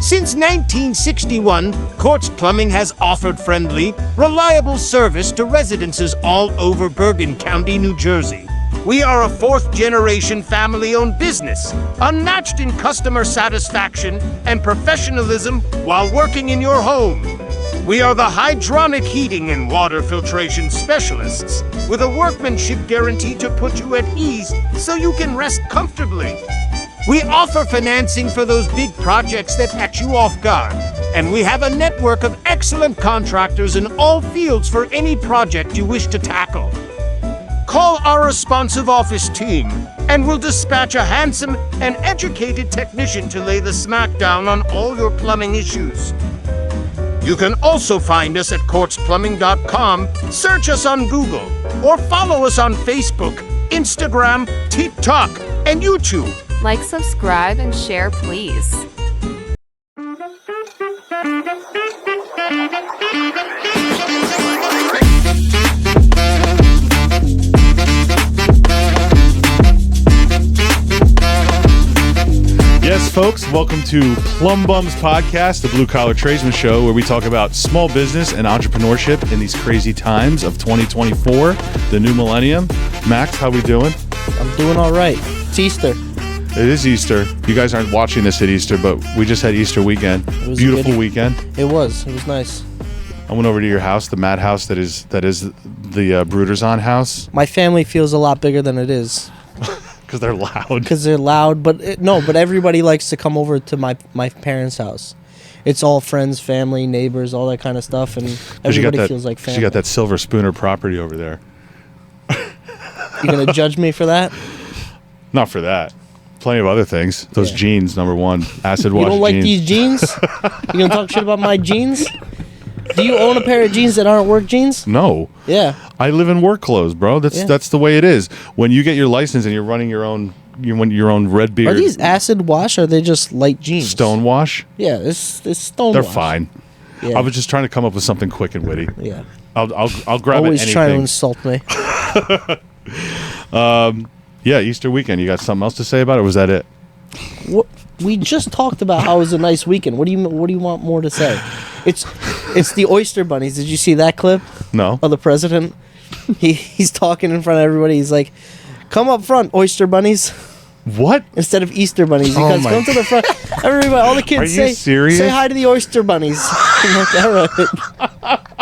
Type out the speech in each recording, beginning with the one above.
Since 1961, Quartz Plumbing has offered friendly, reliable service to residences all over Bergen County, New Jersey. We are a fourth-generation family-owned business, unmatched in customer satisfaction and professionalism while working in your home. We are the hydronic heating and water filtration specialists, with a workmanship guarantee to put you at ease so you can rest comfortably. We offer financing for those big projects that catch you off guard, and we have a network of excellent contractors in all fields for any project you wish to tackle. Call our responsive office team, and we'll dispatch a handsome and educated technician to lay the smackdown on all your plumbing issues. You can also find us at quartzplumbing.com, search us on Google, or follow us on Facebook, Instagram, TikTok, and YouTube. Like, subscribe, and share, please. Yes, folks, welcome to Plum Bums Podcast, the Blue Collar Tradesman Show, where we talk about small business and entrepreneurship in these crazy times of 2024, the new millennium. Max, how we doing? I'm doing all right. It's Easter. It is Easter. You guys aren't watching this at Easter, but we just had Easter weekend. It was Beautiful weekend. It was nice. I went over to your house, the madhouse that is the Brooders on house. My family feels a lot bigger than it is. Because they're loud. Because they're loud, but everybody likes to come over to my parents' house. It's all friends, family, neighbors, all that kind of stuff, and everybody feels like family. You got that Silver Spooner property over there. You gonna judge me for that? Not for that. Plenty of other things. Those jeans, number one. Acid wash jeans. You don't like these jeans? You gonna talk shit about my jeans? Do you own a pair of jeans that aren't work jeans? No. Yeah. I live in work clothes, bro. That's the way it is. When you get your license and you're running your own red beard. Are these acid wash or are they just light jeans? Stone wash? Yeah, it's stone They're wash. fine. Yeah. I was just trying to come up with something quick and witty. Yeah. I'll grab Always anything. trying to insult me. Yeah, Easter weekend. You got something else to say about it, or was that it? What, we just talked about how it was a nice weekend. What do you want more to say? It's the Oyster Bunnies. Did you see that clip? No. Of the president? He's talking in front of everybody. He's like, "Come up front, Oyster Bunnies." What? Instead of Easter Bunnies, because come to the front. Everybody, all the kids Are you serious? say hi to the Oyster Bunnies. I'm like, all right.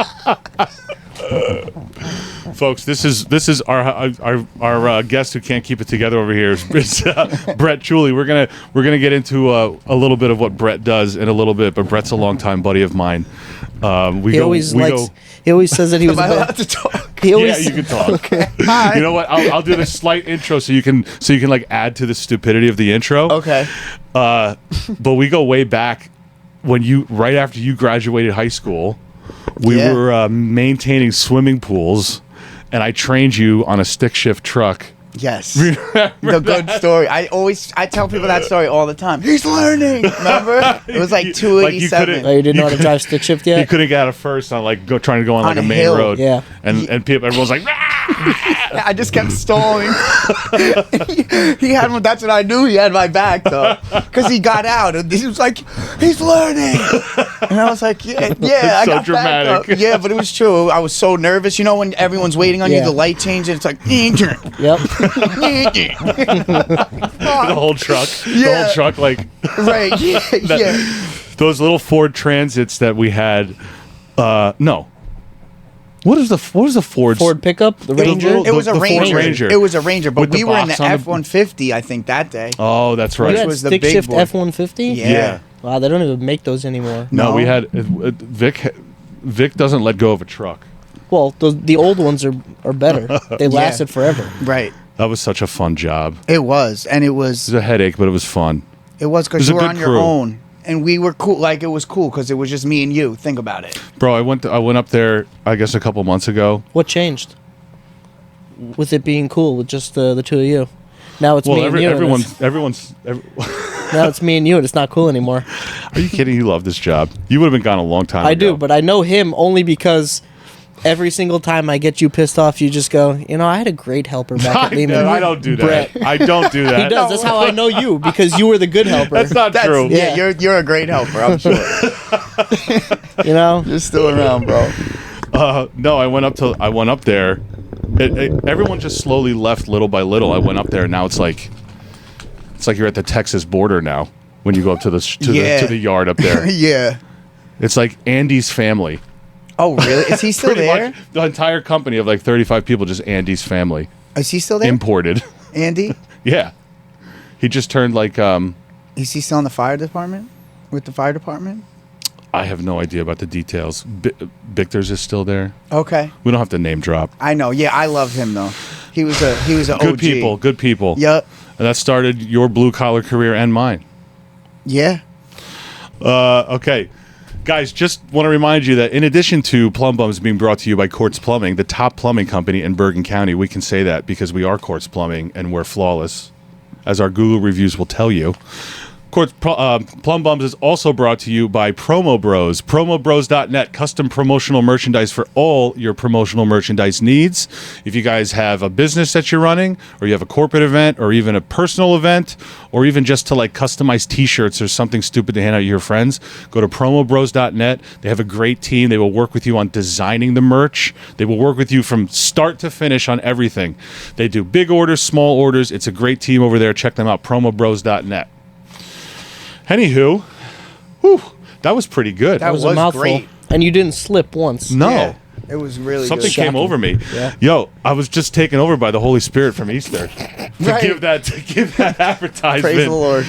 Folks, this is our guest who can't keep it together over here. It's Brett Chiulli. We're gonna get into a little bit of what Brett does in a little bit, but Brett's a longtime buddy of mine. He always says that he was. Am I allowed to talk? Yeah, you can talk. Okay. Hi. You know what? I'll do this slight intro so you can like add to the stupidity of the intro. Okay. But we go way back when right after you graduated high school, we were maintaining swimming pools, and I trained you on a stick shift truck. Yes. The good story. I tell people that story all the time. He's learning. Remember? It was like 287. Oh, you didn't know how to drive stick shift yet? You couldn't get out of first on trying to go on like a main hill. road. Yeah. And everyone's like, "Rah!" I just kept stalling. He had one. That's what I knew. He had my back though, because he got out and he was like, "He's learning," and I was like, "Yeah, I so got dramatic. back up." Yeah, but it was true. I was so nervous. You know when everyone's waiting on you, Yeah. the light changes. It's like, Yep. the whole truck. The Yeah. whole truck, like right. Yeah. those little Ford Transits that we had. No. What was the Ford? Ford pickup, the Ranger. It was a the Ford Ranger. Ranger. It was a Ranger, but With the we were in box the on the- F-150, I think, that day. Oh, that's right. You had was the stick big shift boy. F-150? Yeah. Wow, they don't even make those anymore. No, No. we had Vic doesn't let go of a truck. Well, the old ones are better. They lasted forever. Right. That was such a fun job. It was, and it It was was a headache, but it was fun. because was you a were good on your crew. own, and we were cool. Like it was cool because it was just me and you. Think about it. Bro, I went up there, I guess a couple months ago. What changed? With it being cool with just the two of you. Now it's me and you. Now it's me and you, and it's not cool anymore. Are you kidding? You love this job. You would have been gone a long time ago. I do, but I know him only because every single time I get you pissed off, you just go, I had a great helper back at Lehman. I don't do that. Brett. I don't do that. He does. That's how I know you, because you were the good helper. That's not true. Yeah, you're a great helper, I'm sure. You're still around, bro. No, I went up there. Everyone just slowly left little by little. I went up there, and now it's like you're at the Texas border now. When you go up to the yard up there, Yeah. it's like Andy's family. Oh, really? Is he still Pretty there? much the entire company of like 35 people, just Andy's family. Is he still there? Imported. Andy? Yeah. He just turned like Is he still in the fire department? With the fire department? I have no idea about the details. Victor's is still there. Okay. We don't have to name drop. I know. Yeah, I love him though. He was a Good OG. Good people. Yep. And that started your blue collar career and mine. Yeah. Okay. Guys, just want to remind you that in addition to Plum Bums being brought to you by Quartz Plumbing, the top plumbing company in Bergen County, we can say that because we are Quartz Plumbing and we're flawless, as our Google reviews will tell you. Plum Bums is also brought to you by Promo Bros. PromoBros.net, custom promotional merchandise for all your promotional merchandise needs. If you guys have a business that you're running, or you have a corporate event, or even a personal event, or even just to like customize t-shirts or something stupid to hand out to your friends, go to PromoBros.net. They have a great team. They will work with you on designing the merch. They will work with you from start to finish on everything. They do big orders, small orders. It's a great team over there. Check them out, PromoBros.net. Anywho, whew, that was pretty good. That was a was mouthful. great. And you didn't slip once. No. Yeah, it was really Something good. came over me. Yeah. Yo, I was just taken over by the Holy Spirit from Easter. Right. To give that advertisement. Praise the Lord.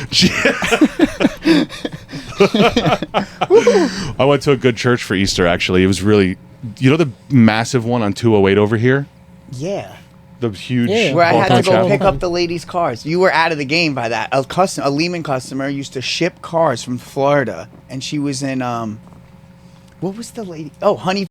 I went to a good church for Easter, actually. It was really, the massive one on 208 over here? Yeah. The huge Yeah. Where I had to walk-on go chapel? pick up the ladies' cars. You were out of the game by that. A Lehman customer used to ship cars from Florida, and she was in what was the lady? Oh, Honey.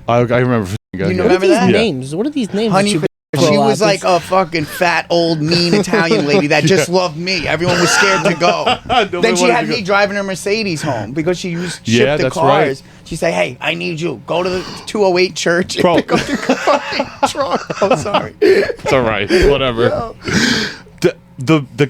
I remember. You What are remember these that? names? What are these names? Honey. that She you was throw out? like a fucking fat, old, mean Italian lady that just loved me. Everyone was scared to go. Nobody Then she wanted had to go. me driving her Mercedes home because she used to Yeah, ship the that's cars. right. She'd say, "Hey, I need you. Go to the 208 church and Bro. pick up the fucking truck." I'm sorry. It's all right. Whatever. The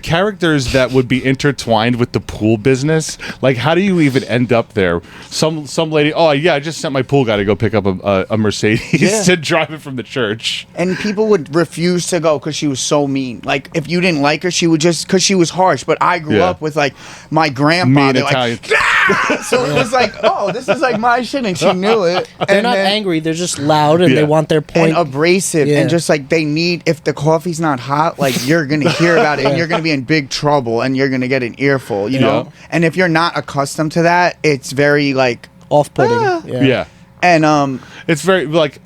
characters that would be intertwined with the pool business, like how do you even end up there? Some lady, oh yeah, I just sent my pool guy to go pick up a Mercedes Yeah. to drive it from the church. And people would refuse to go because she was so mean. Like, if you didn't like her, she would just, because she was harsh. But I grew Yeah. up with, like, my grandpa. Mean They're Italian. like, "Ah!" So it was like, oh, this is like my shit. And she knew it. They're And not then- angry. They're just loud and Yeah. they want their And point. abrasive. Yeah. And just like they need, if the coffee's not hot, like you're going to hear about it and you're going to be in big trouble and you're going to get an earful, you know? Yeah. And if you're not accustomed to that, it's very like, Off-putting. Ah. Yeah. and It's very like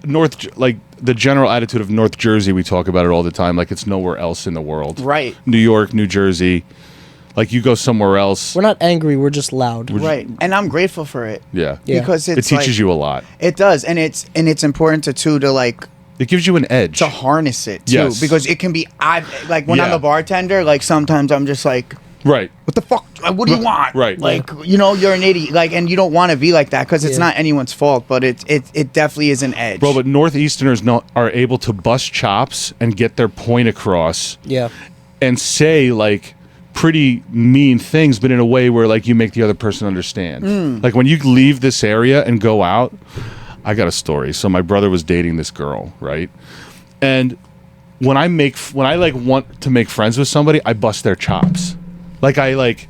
the general attitude of North Jersey. We talk about it all the time. Like it's nowhere else in the world. right. New York, New Jersey. Like you go somewhere else. We're not angry. We're just loud. Right. And I'm grateful for it. Yeah. Yeah. Because It it's teaches like, you a lot. It does. And it's important to like, It gives you an edge. to harness it too, Yes. because it can be like when I'm Yeah. a bartender, like sometimes I'm just like, Right. what the fuck, what do you want? Right. Like, you're an idiot, like, and you don't want to be like that because it's Yeah. not anyone's fault, but it definitely is an edge. Bro, but Northeasterners are able to bust chops and get their point across Yeah. and say like pretty mean things, but in a way where like you make the other person understand. Like when you leave this area and go out, I got a story. So my brother was dating this girl, right? And when I like want to make friends with somebody, I bust their chops. Like I like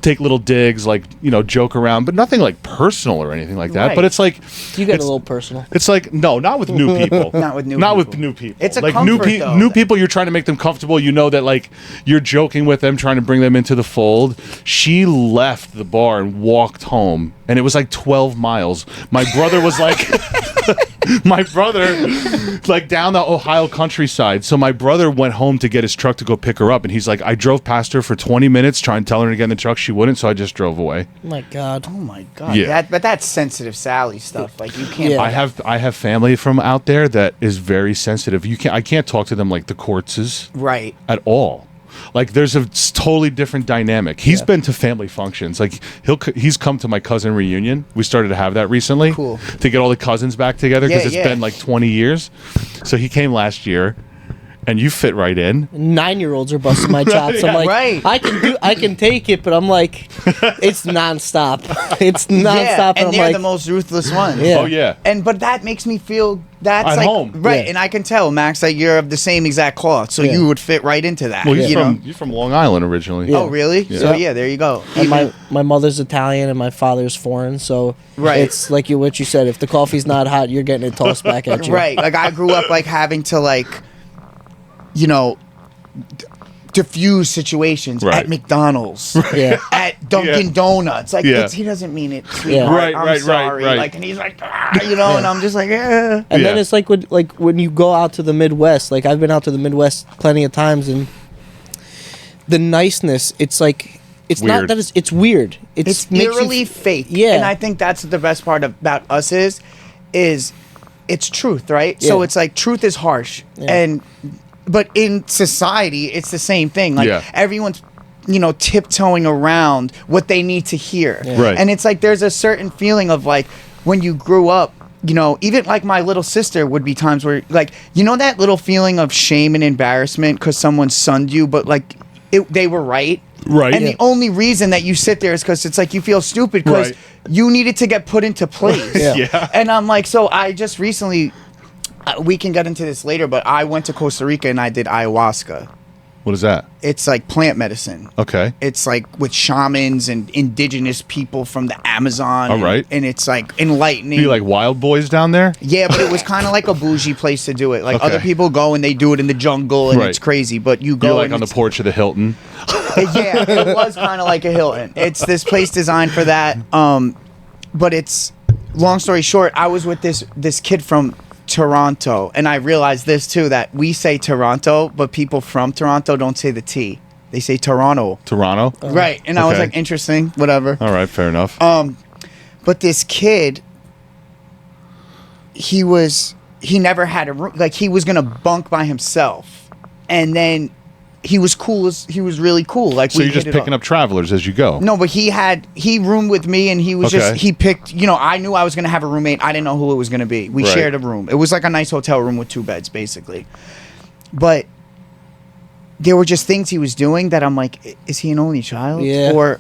take little digs, like, joke around, but nothing like personal or anything like that. Right. But it's like You get a it's- little personal. It's like no, not with new people. Not with new with people. new people. It's a like comfort, though. new people. You're trying to make them comfortable. You know that like you're joking with them, trying to bring them into the fold. She left the bar and walked home, and it was like 12 miles. My brother was like. My brother, like down the Ohio countryside. So my brother went home to get his truck to go pick her up, and he's like, I drove past her for 20 minutes trying to tell her to get in the truck. She wouldn't, so I just drove away. Oh my God. oh my god, Yeah. but that's sensitive Sally stuff. Like you can't. Yeah. I have family from out there that is very sensitive. I can't talk to them like the courts is Right. at all. Like there's a totally different dynamic. He's been to family functions. Like he's come to my cousin reunion. We started to have that recently. Cool. To get all the cousins back together because Yeah, it's been like 20 years. So he came last year, and you fit right in. 9-year-olds are busting my chops. I'm like, Right. I can take it, but I'm like, it's nonstop. It's nonstop. Yeah, and I'm they're like, the most ruthless ones. Yeah. Oh yeah. But that makes me feel that's At like home. right, Yeah. and I can tell, Max, that you're of the same exact cloth, so Yeah. you would fit right into that. Well, you know? you're from Long Island originally. Yeah. Oh, really? Yeah. So yeah, there you go. and Even- my mother's Italian and my father's foreign, so Right. it's like what you said. If the coffee's not hot, you're getting it tossed back at you. right. Like I grew up like having to like, you know, diffuse situations Right. at McDonald's, Yeah. at Dunkin' Yeah. Donuts. Like Yeah. he doesn't mean it, sweetheart. Right, I'm right, sorry. right. Like, and he's like, you know, and I'm just like, yeah. And Yeah. then it's like when you go out to the Midwest. Like I've been out to the Midwest plenty of times, and the niceness. It's like it's not Weird. that it's weird. It's makes you eerily fake. Yeah. And I think that's the best part about us is it's truth, right? So Yeah. it's like truth is harsh. Yeah. But in society, it's the same thing. Like Yeah. everyone's, you know, tiptoeing around what they need to hear. Yeah. Right. And it's like there's a certain feeling of like when you grew up, you know, even like my little sister would be times where like, you know, that little feeling of shame and embarrassment because someone sunned you, but like they were right. Right. And Yeah. the only reason that you sit there is because it's like you feel stupid because Right. you needed to get put into place. Yeah. Yeah. And I'm like, so I just recently, we can get into this later, but I went to Costa Rica and I did ayahuasca. What is that? It's like plant medicine. Okay. It's like with shamans and indigenous people from the Amazon. All right. And it's like enlightening. Be like wild boys down there. Yeah, but it was kind of like a bougie place to do it. Like Okay. other people go and they do it in the jungle and Right. it's crazy, but you go You're like and on the it's- porch of the Hilton. yeah, it was kind of like a Hilton. It's this place designed for that. But it's long story short, I was with this kid from Toronto, and I realized this too, that we say Toronto, but people from Toronto don't say the T. They say Toronto. Toronto. Right. And I was Okay. like, interesting, whatever. All right, fair enough. But this kid, he never had a room. Like he was gonna bunk by himself, and then he was really cool. Like so we you're just hit it picking off. up travelers as you go. No, but he roomed with me, and he was Okay. he picked. You know, I knew I was gonna have a roommate. I didn't know who it was gonna be. We Right. shared a room. It was like a nice hotel room with 2 beds, basically. But there were just things he was doing that I'm like, is he an only child? Yeah. Or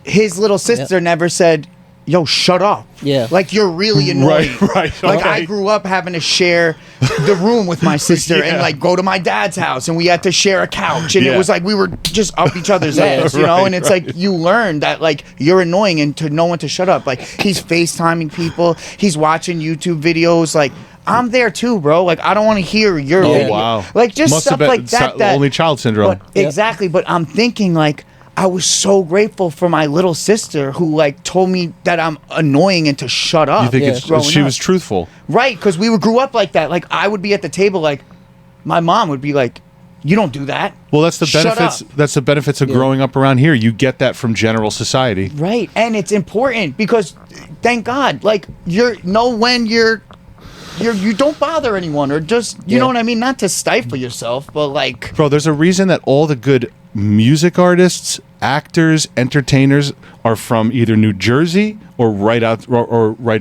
his little sister never said, "Yo, shut up." Yeah. Like you're really annoying. Right, Like I okay. grew up having to share the room with my sister and Yeah. like go to my dad's house and we had to share a couch and Yeah. it was like we were just up each other's ass, you know. Right, And it's like you learn that like you're annoying and to know when to shut up. Like he's FaceTiming people, he's watching YouTube videos. Like I'm there too, bro. Like I don't want to hear your Oh video. wow. Like just Must have stuff been like that. That only child syndrome. but exactly. But I'm thinking like I was so grateful for my little sister who like told me that I'm annoying and to shut up. you think Yeah. it's growing she up. was truthful? Right, because we grew up like that. Like I would be at the table, like my mom would be like, "You don't do that." Well, that's the Shut benefits. up. That's the benefits of growing up around here. You get that from general society. Right, and it's important because, thank God, like you don't bother anyone or just you know what I mean. Not to stifle yourself, but like Bro, there's a reason that all the good music artists, actors, entertainers are from either New Jersey or right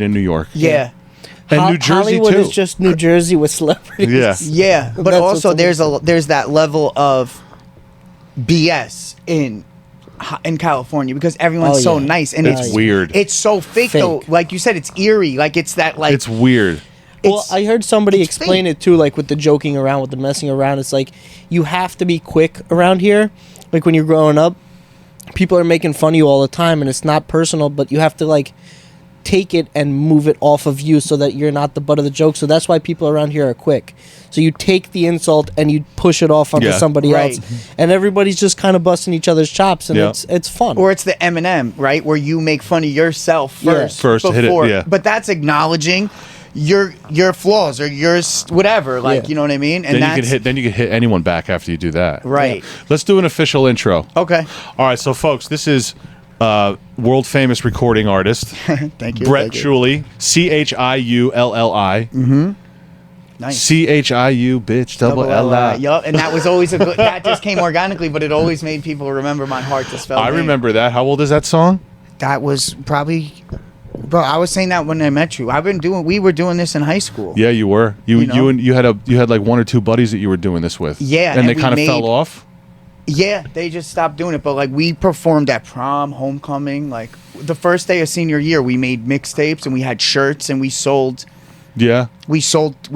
in New York. yeah. And New Jersey Hollywood too. is just New Jersey with celebrities. Yeah. Yeah, but That's also what's there's that level of BS in California because everyone's Oh, so yeah. nice and It's weird. It's so fake though. Fake. Like you said, it's eerie. Like it's that like It's weird. Well, it's- I heard somebody it's explain fake. it too, like with the joking around, with the messing around. It's like you have to be quick around here. Like when you're growing up, people are making fun of you all the time, and it's not personal, but you have to like take it and move it off of you so that you're not the butt of the joke. So that's why people around here are quick. So you take the insult and you push it off onto Yeah. somebody Right. else, and everybody's just kind of busting each other's chops, and Yeah. it's fun. Or it's the Eminem, right, where you make fun of yourself Yeah. first, First, hit it, yeah. But that's acknowledging your flaws or your whatever, like Yeah. you know what I mean. And Then that's you can hit anyone back after you do that. right. Let's do an official intro. Okay. All right, so folks, this is world famous recording artist Thank you. Brett thank you. Chiulli, Chiulli. Nice. CHIU, bitch, double L-I. Yup, and that was always a good. That just came organically, but it always made people remember my heart to spell. I name. remember that. How old is that song? That was probably, bro. I was saying that when I met you. We were doing this in high school. Yeah, you were. You know? You had like one or two buddies that you were doing this with. Yeah, and they and we kind of fell made- off. Yeah, they just stopped doing it. But like we performed at prom, homecoming. Like the first day of senior year, we made mixtapes and we had shirts and we sold. Yeah, We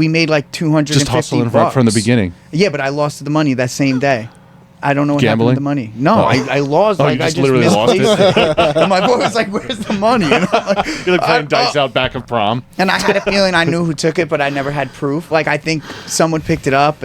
made like 250 just hustling bucks. from the beginning. Yeah, but I lost the money that same day. I don't know what happened Gambling? to the money. No, Oh. I lost. Oh, like you just I just literally lost it? misplaced it. And my boy was like, "Where's the money?" And I'm like, You're like playing dice oh. out back of prom. And I had a feeling I knew who took it, but I never had proof. Like I think someone picked it up,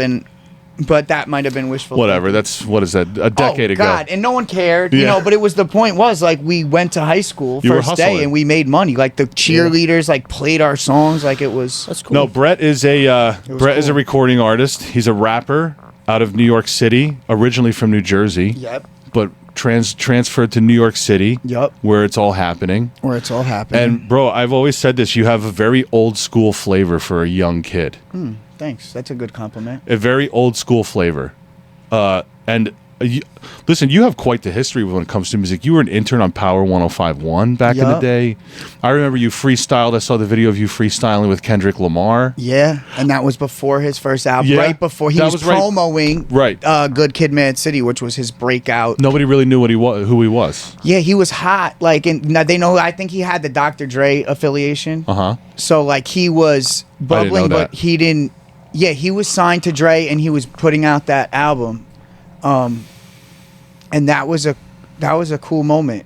but that might have been wishful. Whatever. thinking. That's what is that? A decade Oh ago. God, and no one cared, Yeah. But it was the point was like we went to high school You were first day hustling. and we made money. Like the cheerleaders like played our songs, like it was. That's cool. No, Brett is a cool. recording artist. He's a rapper out of New York City, originally from New Jersey. Yep. But transferred to New York City. Yep. Where it's all happening. Where it's all happening. And bro, I've always said this: you have a very old school flavor for a young kid. Thanks, that's a good compliment. A very old school flavor. Listen, you have quite the history when it comes to music. You were an intern on Power 105.1 back in the Yup. day. I remember you freestyled. I saw the video of you freestyling with Kendrick Lamar. Yeah, and that was before his first album. Yeah, Right before he that was was right- promoting Right. Good Kid, Mad City, which was his breakout. Nobody really knew who he was. Yeah, he was hot. Like, and now they know. I think he had the Dr. Dre affiliation. Uh-huh. So like he was bubbling, know but that. he didn't. Yeah, he was signed to Dre, and he was putting out that album. And that was a cool moment,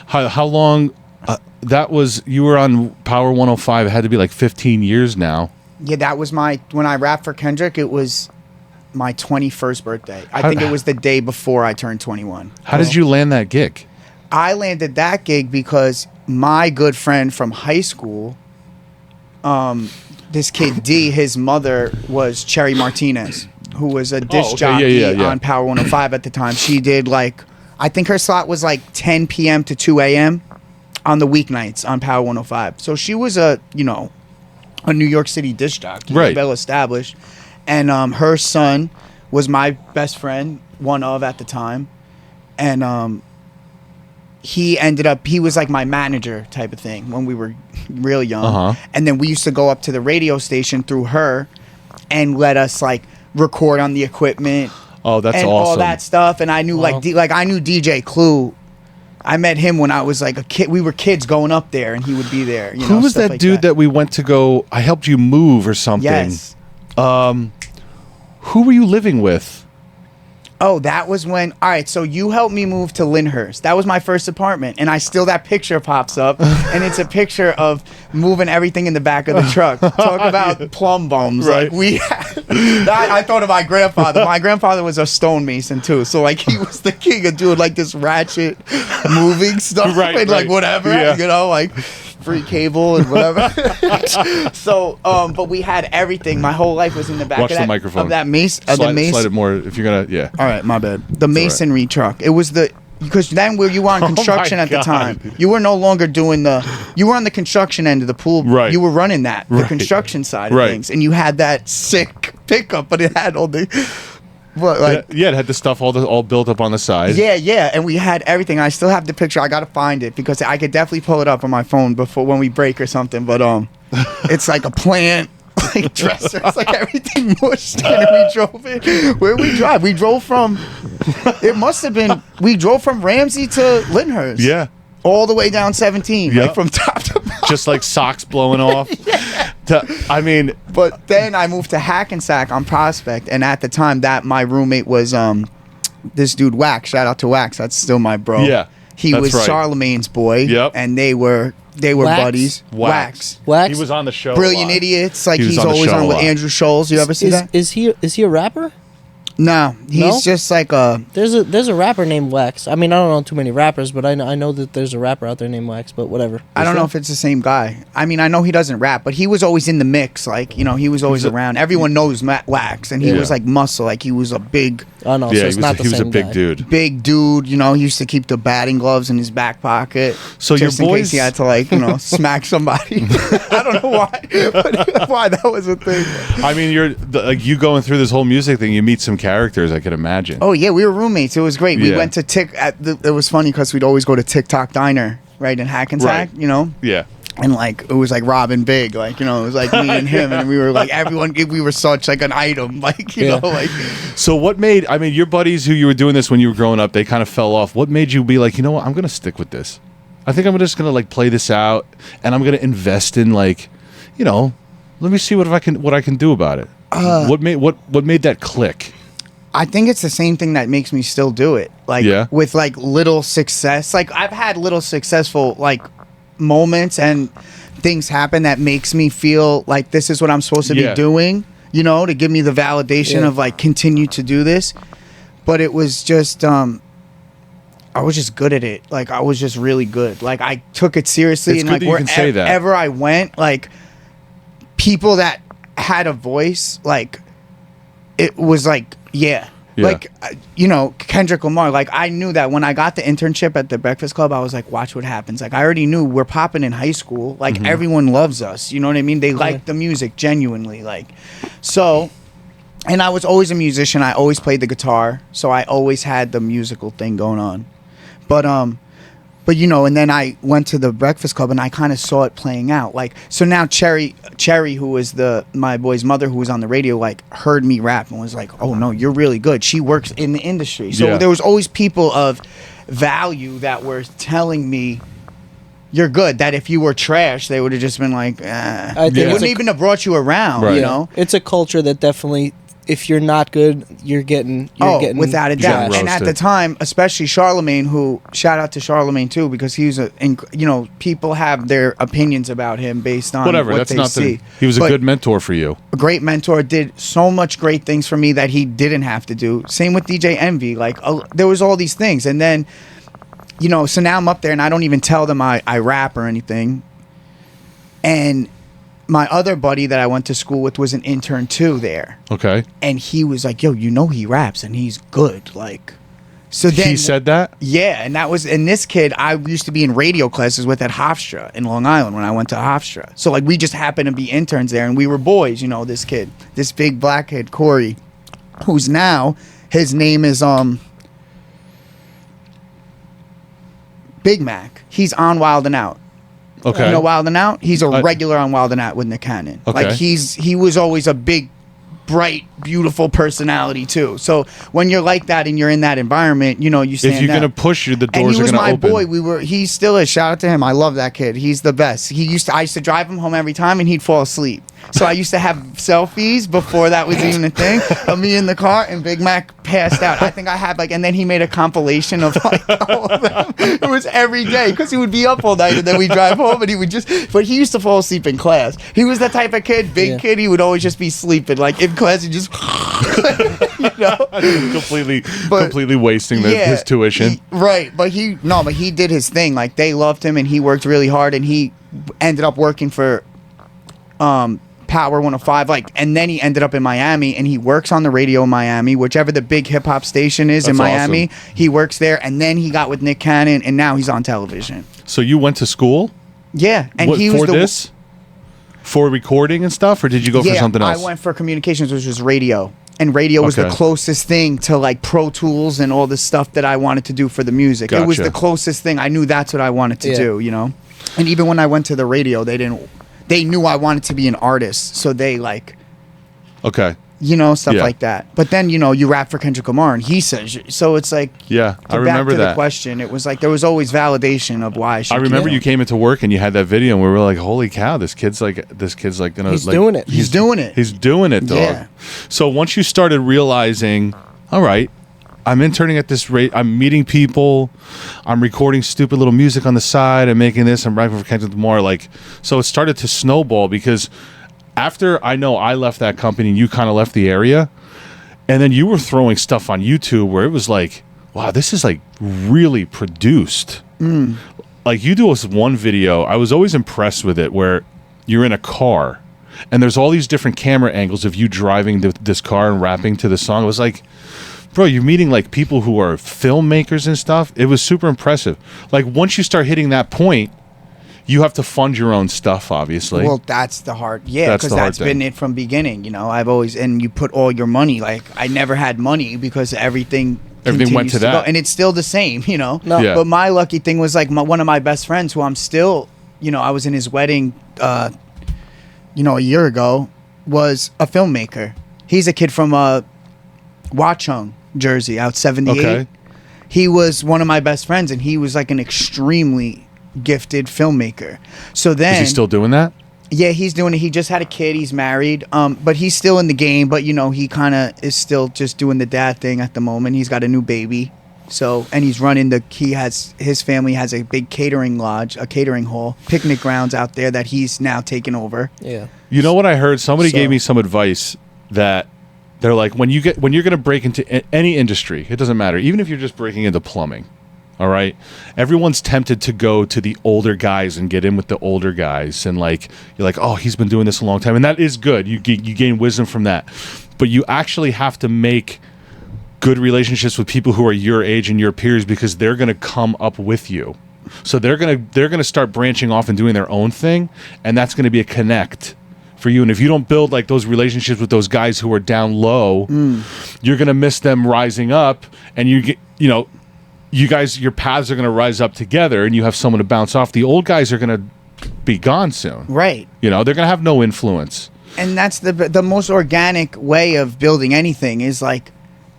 How long? That was you were on Power 105. It had to be like 15 years now. Yeah, that was when I rapped for Kendrick. It was my 21st birthday. I How- think it was the day before I turned 21. How did you land that gig? I landed that gig because my good friend from high school, this kid D, his mother was Cherry Martinez, who was a disc okay. jockey Yeah. on Power 105 at the time. She did I think her slot was like 10 p.m. to 2 a.m. on the weeknights on Power 105. So she was a New York City disc jockey, Right. well established. And her son was my best friend, one of at the time. And he was like my manager type of thing when we were real young. Uh-huh. And then we used to go up to the radio station through her and let us like record on the equipment. Oh, that's and awesome. all that stuff. And I knew I knew DJ Clue. I met him when I was like a kid. We were kids going up there, and he would be there. Who was stuff that like dude that we went to go? I helped you move or something. Yes. Who were you living with? Oh, that was when. All right, so you helped me move to Lyndhurst. That was my first apartment, and that picture pops up, and it's a picture of moving everything in the back of the truck. Talk about plum bums. Right. Like we, I thought of my grandfather. My grandfather was a stonemason too, so like he was the king of doing like this ratchet moving stuff Right, and like right. whatever, Yeah. like free cable and whatever. So, but we had everything. My whole life was in the back Watch of the that microphone. of that mace. Slide it more if you're gonna. Yeah. All right, my bad. The masonry truck. It was because then you were on construction at the God. time. You were no longer doing you were on the construction end of the pool. Right. You were running the Right. construction side of Right. things, and you had that sick pickup, but it had all the, what like. Yeah, it had the stuff all built up on the side. Yeah, and we had everything. I still have the picture. I gotta find it because I could definitely pull it up on my phone before when we break or something. But it's like a plant. Like dresser, it's like everything mushed, and we drove it. Where we drive? We drove from. It must have been. We drove from Ramsey to Lyndhurst. Yeah. all the way down 17, Yep. like from top to bottom. Just like socks blowing off. I mean, But then I moved to Hackensack on Prospect, and at the time that my roommate was this dude Wax. Shout out to Wax. That's still my bro. Yeah, he that's was right. Charlemagne's boy. Yep. And they were Wax? buddies. Wax. Wax? He was on the show. a Brilliant lot. Idiots. Like He was he's on the always show on a with lot. Andrew Scholes. You ever see that? Is he a rapper? No, he's No? just like a. There's a rapper named Wax. I mean, I don't know too many rappers, but I know that there's a rapper out there named Wax. But whatever. I don't know if it's the same guy. I mean, I know he doesn't rap, but he was always in the mix. Like, you know, he was always around. Everyone knows Matt Wax, and he Yeah. was like muscle. Like, he was a big, Oh no, Yeah, so it's not the he was a same big guy. dude. big dude. You know, he used to keep the batting gloves in his back pocket. So your just in case boys- he had to, like, you know, smack somebody. I don't know why, but why that was a thing. I mean, like you going through this whole music thing. You meet some characters. I could imagine. Oh yeah, we were roommates. It was great. We Yeah. went to it was funny because we'd always go to TikTok Diner, right in Hackensack. Right. You know. Yeah. And like it was like Robin Big, like, you know, it was like me and him, and we were like everyone. We were such like an item, like, you Yeah. know, like. So what made? I mean, your buddies who you were doing this when you were growing up, they kind of fell off. What made you be like, you know what? I'm gonna stick with this. I think I'm just gonna like play this out, and I'm gonna invest in like, you know, let me see what I can do about it. What made that click? I think it's the same thing that makes me still do it. Like, Yeah. with like little success. Like, I've had little successful like moments and things happen that makes me feel like this is what I'm supposed to Yeah. be doing, you know, to give me the validation Yeah. of like continue to do this. But it was just I was just good at it. Like, I was just really good. Like, I took it seriously, It's and good like that you can say that. wherever I went, like people that had a voice, like it was like, yeah. Yeah. Like, you know, Kendrick Lamar, like, I knew that when I got the internship at the Breakfast Club, I was like, watch what happens. Like, I already knew we're popping in high school. Like, Mm-hmm. everyone loves us. You know what I mean? They like the music genuinely. Like, so, and I was always a musician. I always played the guitar. So I always had the musical thing going on. But you know, and then I went to the Breakfast Club and I kind of saw it playing out. Like, so now Cherry, who was my boy's mother, who was on the radio, like heard me rap and was like, "Oh no, you're really good." She works in the industry, so Yeah. there was always people of value that were telling me, "You're good." That if you were trash, they would have just been like, I think They it's wouldn't a- even have brought you around. Right. You Yeah. know. It's a culture that definitely, if you're not good, you're getting Without a doubt. getting And at the roasted. time, especially Charlemagne, who, shout out to Charlemagne too, because he was you know, people have their opinions about him based on Whatever. what That's they not see. He was a But good mentor for you. a great mentor, did so much great things for me that he didn't have to do. Same with DJ Envy. Like, there was all these things. And then, you know, so now I'm up there and I don't even tell them I rap or anything. And my other buddy that I went to school with was an intern too there. Okay. And he was like, "Yo, you know he raps and he's good." Like, so then He said that. yeah, and this kid I used to be in radio classes with at Hofstra in Long Island when I went to Hofstra. So like we just happened to be interns there and we were boys, you know, this kid, this big black kid, Corey, who's now, his name is Big Mac. He's on Wild 'N Out. Okay. You know Wild 'N Out? He's a I- regular on Wild 'N Out with Nick Cannon. Okay. Like he was always a big, bright, beautiful personality too. So when you're like that and you're in that environment, you know, you stand If you're out. gonna push you, the And doors he are was gonna my open. boy. He still is. Shout out to him. I love that kid. He's the best. I used to drive him home every time and he'd fall asleep. So I used to have selfies before that was even a thing of me in the car and Big Mac passed out. I think I had and then he made a compilation of like all of them. It was every day because he would be up all night and then we'd drive home and but he used to fall asleep in class. He was the type of kid, big Yeah. kid, he would always just be sleeping. Like in class, he just, you know. completely wasting his tuition. Right, but he did his thing. Like they loved him and he worked really hard and he ended up working for Power 105, and then he ended up in Miami and he works on the radio in Miami, whichever the big hip hop station is in That's Miami. awesome. He works there and then he got with Nick Cannon and now he's on television. So you went to school? Yeah, and What, he was for the this? For recording and stuff, or did you go for something else? I went for communications, which was radio. And radio was the Okay. closest thing to like Pro Tools and all the stuff that I wanted to do for the music. It was Gotcha. the closest thing. I knew that's what I wanted to Yeah. do, you know? And even when I went to the radio, they knew I wanted to be an artist. So they Okay. you know, stuff Yeah. like that. But then, you know, you rap for Kendrick Lamar and he says, so it's like, Yeah, I back remember to the that. question, it was like, there was always validation of why I should I remember keep you came into work and you had that video, and we were like, "Holy cow, this kid's gonna He's doing it. He's doing it. He's doing it, dog." Yeah. So once you started realizing, all right, I'm interning at this rate, I'm meeting people, I'm recording stupid little music on the side, I'm making this, I'm rapping for Kendrick Lamar, so it started to snowball because after I left that company and you kind of left the area, And then you were throwing stuff on YouTube where it was like, wow, this is like really produced. Like you do this one video, I was always impressed with it, where you're in a car and there's all these different camera angles of you driving this car and rapping to the song. It was like, bro, you're meeting like people who are filmmakers and stuff. It was super impressive. Like once you start hitting that point, you have to fund your own stuff, obviously. Well, that's the hard, because that's been it from beginning. You know, I've always, and you put all your money. Like I never had money because everything went to that, go, and it's still the same. You know, No. Yeah. But my lucky thing was like one of my best friends, who I'm still, you know, I was in his wedding, you know, a year ago, was a filmmaker. He's a kid from Watchung, Jersey, out 78. Okay. He was one of my best friends, and he was like an extremely gifted filmmaker. So then, Is he still doing that? yeah, he's doing it. He just had a kid. He's married, but he's still in the game. But you know, he kind of is still just doing the dad thing at the moment. He's got a new baby, so, and he's running his family has a big catering lodge, a catering hall, picnic grounds out there that he's now taken over. Yeah. You know what I heard? Somebody So- gave me some advice that they're like, when you're going to break into any industry, it doesn't matter, even if you're just breaking into plumbing. All right, everyone's tempted to go to the older guys and get in with the older guys, and like you're like, oh, he's been doing this a long time, and that is good. You gain wisdom from that, but you actually have to make good relationships with people who are your age and your peers, because they're going to come up with you. So they're gonna start branching off and doing their own thing, and that's going to be a connect for you. And if you don't build like those relationships with those guys who are down low, you're going to miss them rising up, and you guys, your paths are going to rise up together, and you have someone to bounce off. The old guys are going to be gone soon. Right. You know, they're going to have no influence. And that's the most organic way of building anything, is like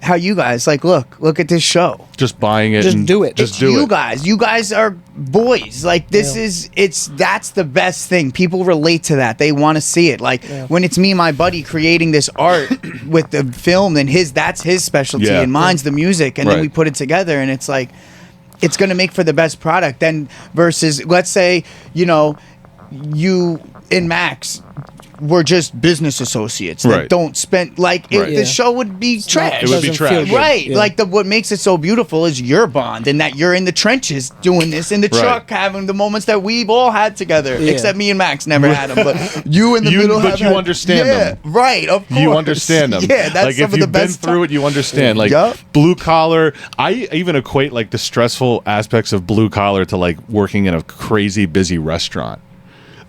how you guys, like, look at this show. Just buying it. Just and do it. Just It's do you it. guys. You guys are boys. Like this that's the best thing. People relate to that. They want to see it. Like when it's me and my buddy creating this art with the film, and that's his specialty, Yeah. and mine's the music, and then Right. we put it together, and it's like it's gonna make for the best product. Then versus, let's say, you know, you and Max were just business associates that Right. don't spend, like, Right. the show would be trash. It would be doesn't trash. feel good. Right. Yeah. Like what makes it so beautiful is your bond, and that you're in the trenches doing this in the Right. truck, having the moments that we've all had together. Yeah. Except me and Max never had them, but you in the You- middle. but have you had- understand yeah, them. Right. Of course. You understand them. Yeah, that's like some if of you've the been best through it, you understand. Like Yup. blue collar, I even equate like the stressful aspects of blue collar to like working in a crazy busy restaurant.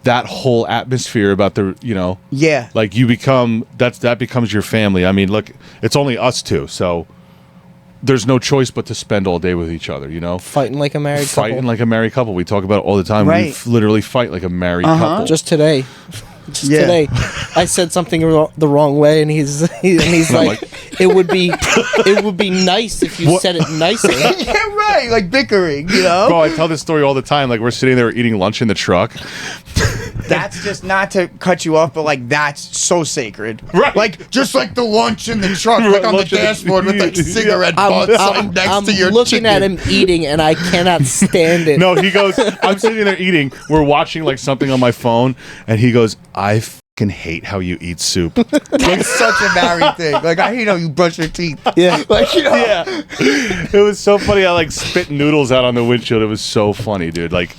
That whole atmosphere about the, you know, Yeah. like you become that becomes your family. I mean, look, it's only us two, so there's no choice but to spend all day with each other. You know, Fighting like a married fighting couple. like a married couple. We talk about it all the time. Right. We literally fight like a married couple. Just today. Just Yeah. today, I said something the wrong way, and he's like, it would be nice if you said it nicer. Yeah, right. Like bickering, you know? Bro, I tell this story all the time. Like we're sitting there eating lunch in the truck. That's just, not to cut you off, but like that's so sacred. Right. Like just like the lunch in the truck, Right, like on the lunch in the- dashboard with like cigarette butts like next I'm to your looking chicken. at him eating, and I cannot stand it. No, he goes, I'm sitting there eating. We're watching like something on my phone, and he goes, I fucking hate how you eat soup. It's such a married thing. Like I hate how you brush your teeth. Yeah. Like, you know. Yeah. It was so funny. I like spit noodles out on the windshield. It was so funny, dude. Like,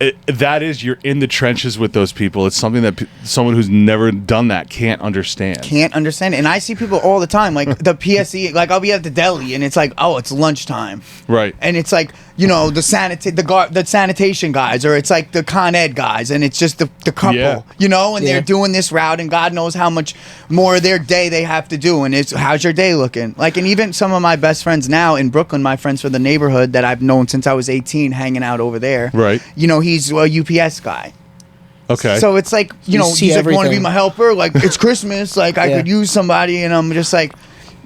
you're in the trenches with those people. It's something that someone who's never done that can't understand. Can't understand it. And I see people all the time, like the PSE, like I'll be at the deli and it's like, oh, it's lunchtime. Right. And it's like, you know, the sanitation guys, or it's like the Con Ed guys, and it's just the couple, Yeah. you know, and Yeah. they're doing this route, and God knows how much more of their day they have to do. And it's, how's your day looking? Like, and even some of my best friends now in Brooklyn, my friends from the neighborhood that I've known since I was 18, hanging out over there. Right. You know, he's a UPS guy. Okay. So it's like, you You know, see he's like, want to be everything. my helper? Like, it's Christmas. Like, I Yeah. could use somebody. And I'm just like,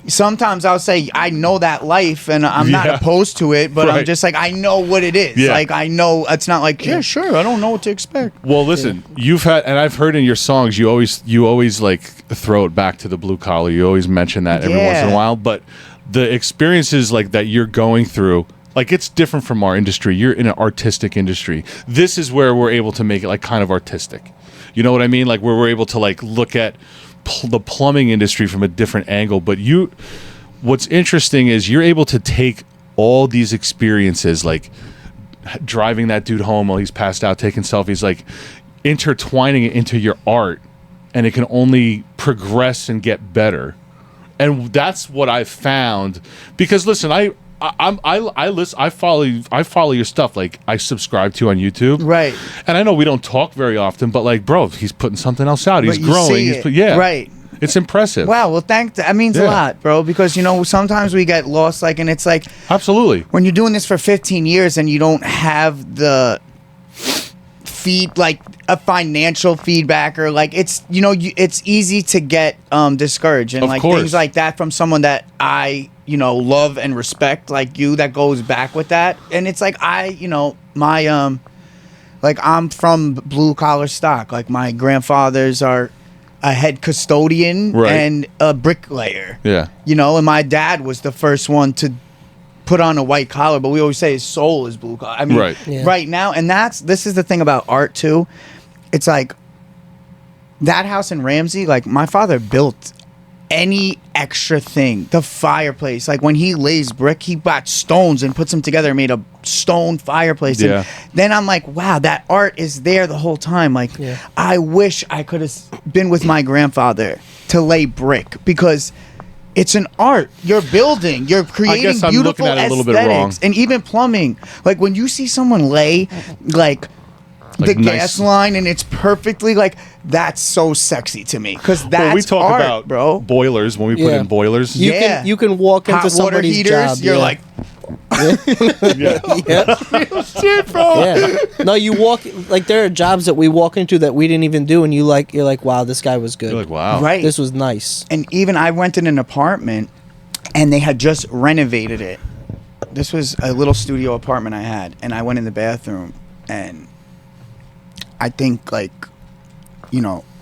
sometimes I'll say, I know that life and I'm not Yeah. opposed to it, but I'm Right. just like, I know what it is. Yeah. Like, I know it's not like, yeah, sure, I don't know what to expect. Well, listen, you've had, and I've heard in your songs, you always like throw it back to the blue collar. You always mention that every once in a Yeah. while, but the experiences like that you're going through, like it's different from our industry. You're in an artistic industry. This is where we're able to make it like kind of artistic. You know what I mean? Like where we're able to like look at the plumbing industry from a different angle. But what's interesting is you're able to take all these experiences, like driving that dude home while he's passed out, taking selfies, like intertwining it into your art, and it can only progress and get better. And that's what I found. Because listen, I follow your stuff. Like, I subscribe to you on YouTube, Right. And I know we don't talk very often, but like, bro, he's putting something else out. He's But you growing. see it. Right. It's impressive. Wow. Well, that means a Yeah. lot, bro. Because sometimes we get lost, like, and it's like Absolutely. when you're doing this for 15 years and you don't have the like a financial feedback, or like it's it's easy to get discouraged, and Of like course. things like that from someone that I love and respect, like you, that goes back with that. And it's like my like, I'm from blue collar stock. Like, my grandfathers are a head custodian Right. and a bricklayer. Yeah. And my dad was the first one to put on a white collar, but we always say his soul is blue collar. I mean, Right. Yeah. right now, and this is the thing about art too. It's like that house in Ramsey, like, my father built any extra thing. The fireplace, like when he lays brick, he bought stones and puts them together and made a stone fireplace. Yeah. And then I'm like, wow, that art is there the whole time. Like, Yeah. I wish I could have been with my grandfather to lay brick, because it's an art. You're building. You're creating guess I'm beautiful looking at it a little bit aesthetics. wrong. And even plumbing. Like, when you see someone lay, like the Like, nice. gas line, and it's perfectly, like, that's so sexy to me, because that's Well, we talk art, about bro. boilers when we put Yeah. in boilers. You Yeah. can walk into Hot water somebody's heaters. job. You're yeah. like, yeah. shit, bro. Yeah. No, you walk, like, there are jobs that we walk into that we didn't even do, and you're like, wow, this guy was good. You're like, wow. Right. This was nice. And even I went in an apartment, and they had just renovated it. This was a little studio apartment I had, and I went in the bathroom, and I think, like,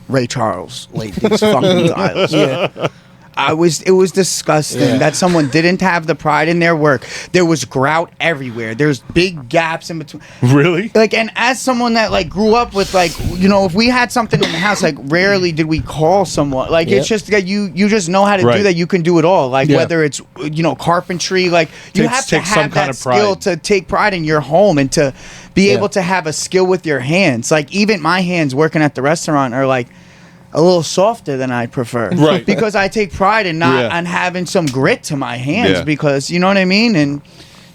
Ray Charles laid these fucking tiles. Yeah. It was disgusting Yeah. that someone didn't have the pride in their work. There was grout everywhere. There's big gaps in between. Really? Like, and as someone that, like, grew up with, like, if we had something in the house, like, rarely did we call someone. Like, Yep. it's just that you just know how to Right. do that. You can do it all. Like, Yeah. whether it's Carpentry, carpentry, like, you Takes- have to takes some have kind that of pride. skill to take pride in your home, and to be Yeah. able to have a skill with your hands. Like, even my hands working at the restaurant are, like, a little softer than I prefer. Right. Because I take pride in on having some grit to my hands, Yeah. because you know what I mean? And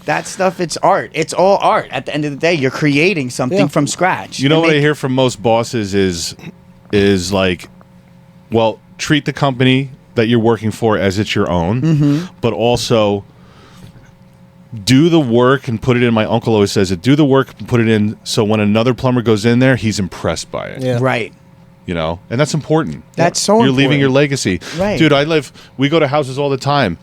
that stuff, it's art. It's all art. At the end of the day, you're creating something Yeah. from scratch. You know And what I make- hear from most bosses is like, well, treat the company that you're working for as it's your own, Mm-hmm. but also do the work and put it in. My uncle always says it. Do the work and put it in, so when another plumber goes in there, he's impressed by it. Yeah. Right. And that's important. That's so You're important. leaving your legacy. Right. Dude, we go to houses all the time.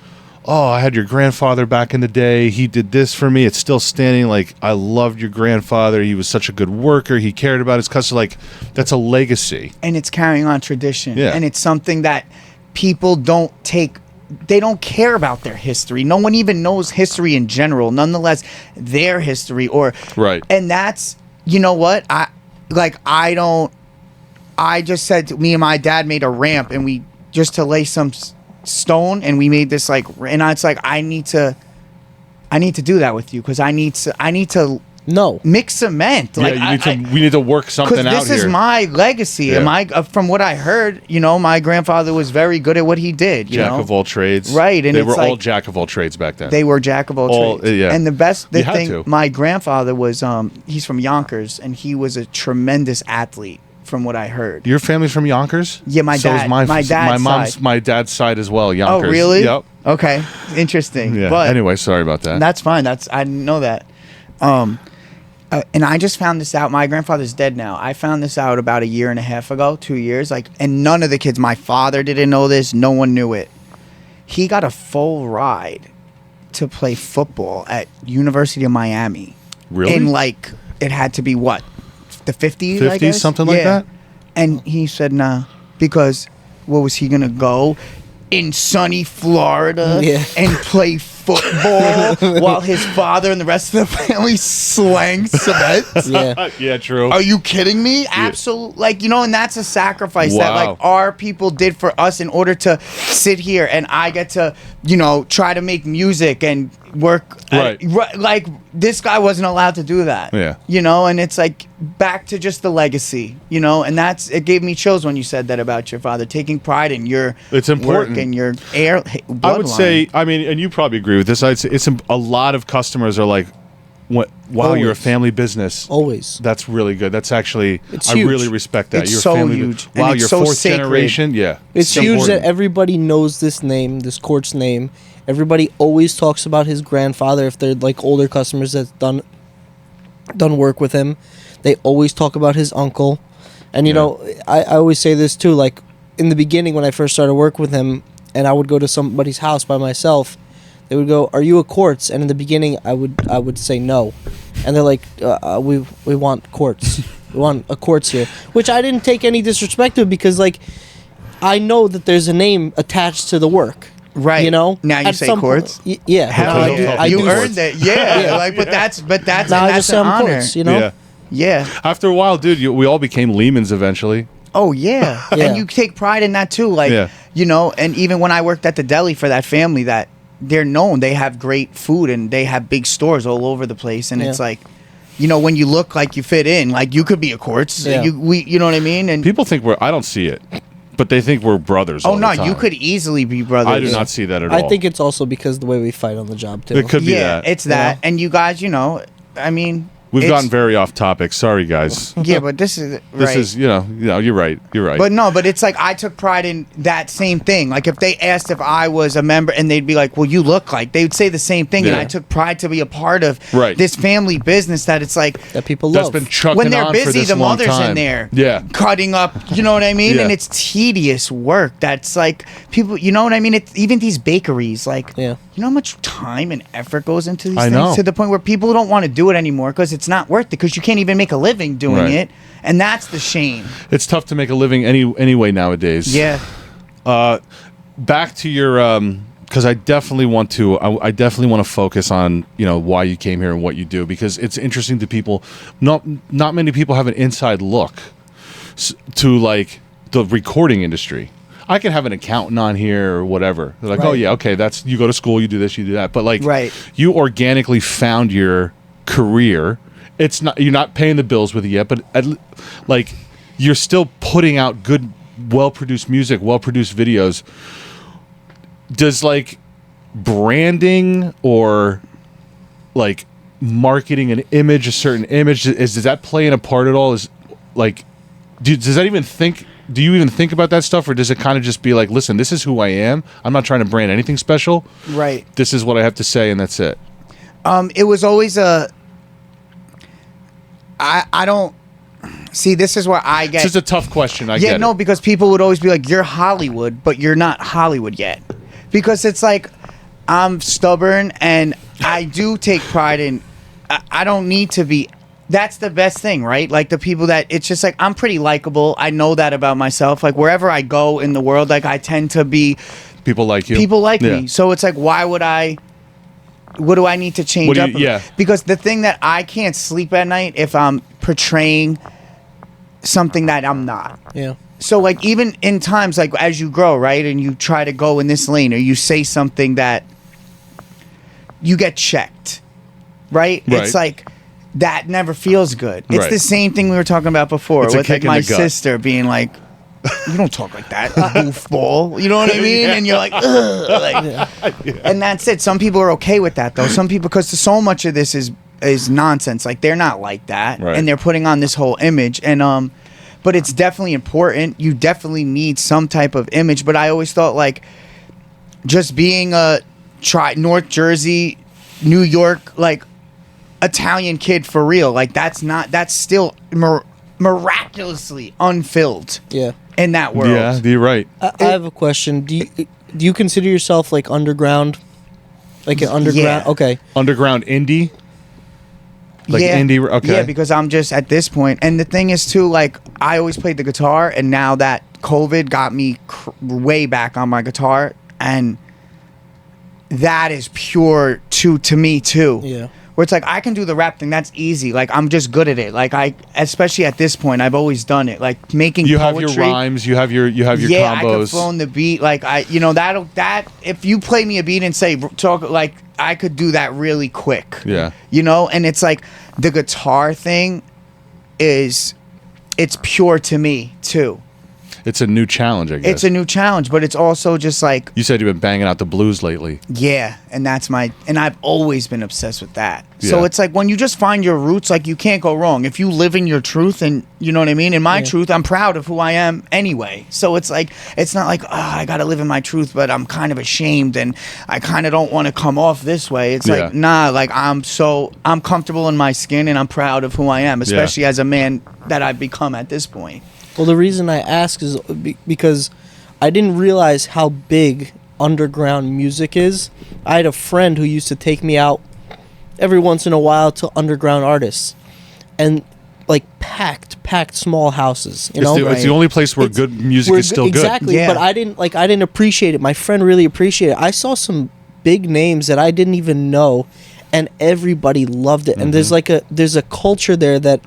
Oh, I had your grandfather back in the day. He did this for me. It's still standing. Like, I loved your grandfather. He was such a good worker. He cared about his customer. Like, that's a legacy. And it's carrying on tradition. Yeah. And it's something that people they don't care about their history. No one even knows history in general. Nonetheless, their history, Right. And that's, you know what? I just said, me and my dad made a ramp, and we just to lay some stone, and we made this, like, and it's like, I need to do that with you, because I need to No. mix cement. Like, We need to work something out because this here. is my legacy. Yeah. From what I heard, my grandfather was very good at what he did. You Jack know? of all trades. Right, and they it's were all like- jack of all trades back then. They were jack of all trades. yeah. And the You had thing, to. my grandfather was, he's from Yonkers, and he was a tremendous athlete, from what I heard. Your family's from Yonkers? Yeah, my So is dad- my dad's mom's side. my dad's side as well. Oh, Yonkers. really? Yep. Okay, interesting. Yeah. But Anyway, sorry about that. that's fine. I didn't know that. And I just found this out. My grandfather's dead now. I found this out about 1.5 years ago, 2 years. And none of the kids, my father didn't know this. No one knew it. He got a full ride to play football at University of Miami. Really? And it had to be what? The 50s, I 50s, guess? something like that? And he said, nah, because what was he going to go in sunny Florida Yeah. and play football while his father and the rest of the family slang cement. Yeah. Yeah, true. Are you kidding me? Absolutely. Like, you know, and that's a sacrifice that Wow. like our people did for us in order to sit here and I get to, you know, try to make music and work. Right. Like this guy wasn't allowed to do that. Yeah. You know, and it's like back to just the legacy, you know, and it gave me chills when you said that about your father, taking pride in your It's important. work and your air. I would say, I mean, and you probably agree with this. I'd say it's a lot of customers are like, "What? Wow, you're a Always. family business. Always. That's really good. That's actually, It's I huge. really respect that. It's You're a so family huge. Wow, And it's you're so fourth sacred. generation. Yeah, It's huge important. that everybody knows this name, this court's name. Everybody always talks about his grandfather if they're like older customers that's done work with him. They always talk about his uncle. And you know, I always say this too, like in the beginning when I first started work with him and I would go to somebody's house by myself, they would go, "Are you a quartz?" And in the beginning I would say no. And they're like, we want quartz. We want a quartz here. Which I didn't take any disrespect to because like I know that there's a name attached to the work. Right. You know? Now you At say some quartz? Yeah. Hell I yeah. do You quartz. earned it. Yeah. Yeah. Like, but that's Now I that's just say an I'm honor. quartz, you know? Yeah. Yeah. After a while, dude, we all became Lehmans eventually. Oh yeah. Yeah. And you take pride in that too. Like, Yeah. you know, and even when I worked at the deli for that family, that they're known, they have great food and they have big stores all over the place. And it's Yeah. like, you know, when you look like you fit in, like you could be a quartz. Yeah. You know what I mean? And People think I don't see it, but they think we're brothers. oh all no, the time. you could easily be brothers. I do not see that at all. I think it's also because the way we fight on the job too. it could be Yeah, that. it's that. know? And you guys, you know, I mean, We've it's- gotten very off topic. Sorry, guys. Yeah, but this is This right. is, you know, you're right. You're right. But no, but it's like I took pride in that same thing. Like if they asked if I was a member and they'd be like, "Well, you look like," they would say the same thing. And Yeah. I took pride to be a part of Right. this family business that it's like that people that's love. been chucking when they're on for busy, this the long mother's time. in there, Yeah. cutting up. You know what I mean? Yeah. And it's tedious work. That's like people. You know what I mean? It's even these bakeries. Like, Yeah. you know how much time and effort goes into these I things know. to the point where people don't want to do it anymore because it's not worth it because you can't even make a living doing Right. it, and that's the shame. It's tough to make a living anyway nowadays. Yeah. Back to your because I definitely want to. I definitely want to focus on why you came here and what you do because it's interesting to people. Not many people have an inside look to like the recording industry. I can have an accountant on here or whatever. They're like, oh Right. yeah, okay, that's you go to school, you do this, you do that. But like, Right. you organically found your career. It's not you're not paying the bills with it yet, but like you're still putting out good, well-produced music, well-produced videos. Does like branding or like marketing an image, a certain image, does that play in a part at all? Is like, does that even think? Do you even think about that stuff, or does it kind of just be like, listen, this is who I am. I'm not trying to brand anything special. Right. This is what I have to say, and that's it. It was always I don't see. This is where I get. It's just a tough question. I yeah, get no, it. because people would always be like, "You're Hollywood, but you're not Hollywood yet," because it's like I'm stubborn and I do take pride in. I don't need to be. That's the best thing, right? Like the people that it's just like I'm pretty likable. I know that about myself. Like wherever I go in the world, like I tend to be. People like you. People like Yeah. me. So it's like, why would I? What do I need to change What do up? you- yeah. Because the thing that I can't sleep at night if I'm portraying something that I'm not. Yeah. So like even in times like as you grow, right, and you try to go in this lane or you say something that you get checked, right? Right. It's like that never feels good. It's Right. the same thing we were talking about before It's a with like kick in my the gut. sister being like, "You don't talk like that, goofball." You know what I mean? And you're like, ugh. Like, and that's it. Some people are okay with that though. Some people, because so much of this is nonsense. Like they're not like that, Right. and they're putting on this whole image. And but it's definitely important. You definitely need some type of image. But I always thought like just being a North Jersey, New York, like Italian kid for real. Like that's still miraculously unfilled Yeah. in that world. Yeah, you're right. I have a question. Do you consider yourself like underground? Like an underground? Yeah. Okay. Underground indie. Like indie. Okay. Yeah, because I'm just at this point, and the thing is too, like I always played the guitar, and now that COVID got me way back on my guitar, and that is pure to me too. Yeah. Where it's like I can do the rap thing, that's easy. Like I'm just good at it. Like especially at this point, I've always done it. Like making You poetry. have your rhymes. You have your Yeah, I could combos. flow in the beat. Like that if you play me a beat and say talk, like I could do that really quick. Yeah. And it's like the guitar thing it's pure to me too. It's a new challenge, I guess. It's a new challenge, but it's also just like, You said you've been banging out the blues lately. yeah, and I've always been obsessed with that. So Yeah. it's like when you just find your roots, like you can't go wrong. If you live in your truth and you know what I mean? In my truth, I'm proud of who I am anyway. So it's like, it's not like, I got to live in my truth, but I'm kind of ashamed and I kind of don't want to come off this way. It's like, nah, like I'm comfortable in my skin and I'm proud of who I am, especially as a man that I've become at this point. Well, the reason I ask is because I didn't realize how big underground music is. I had a friend who used to take me out every once in a while to underground artists, and like packed small houses. You know, It's the only place where good music is still good. Exactly, Yeah. but I didn't appreciate it. My friend really appreciated it. I saw some big names that I didn't even know, and everybody loved it. And there's a culture there that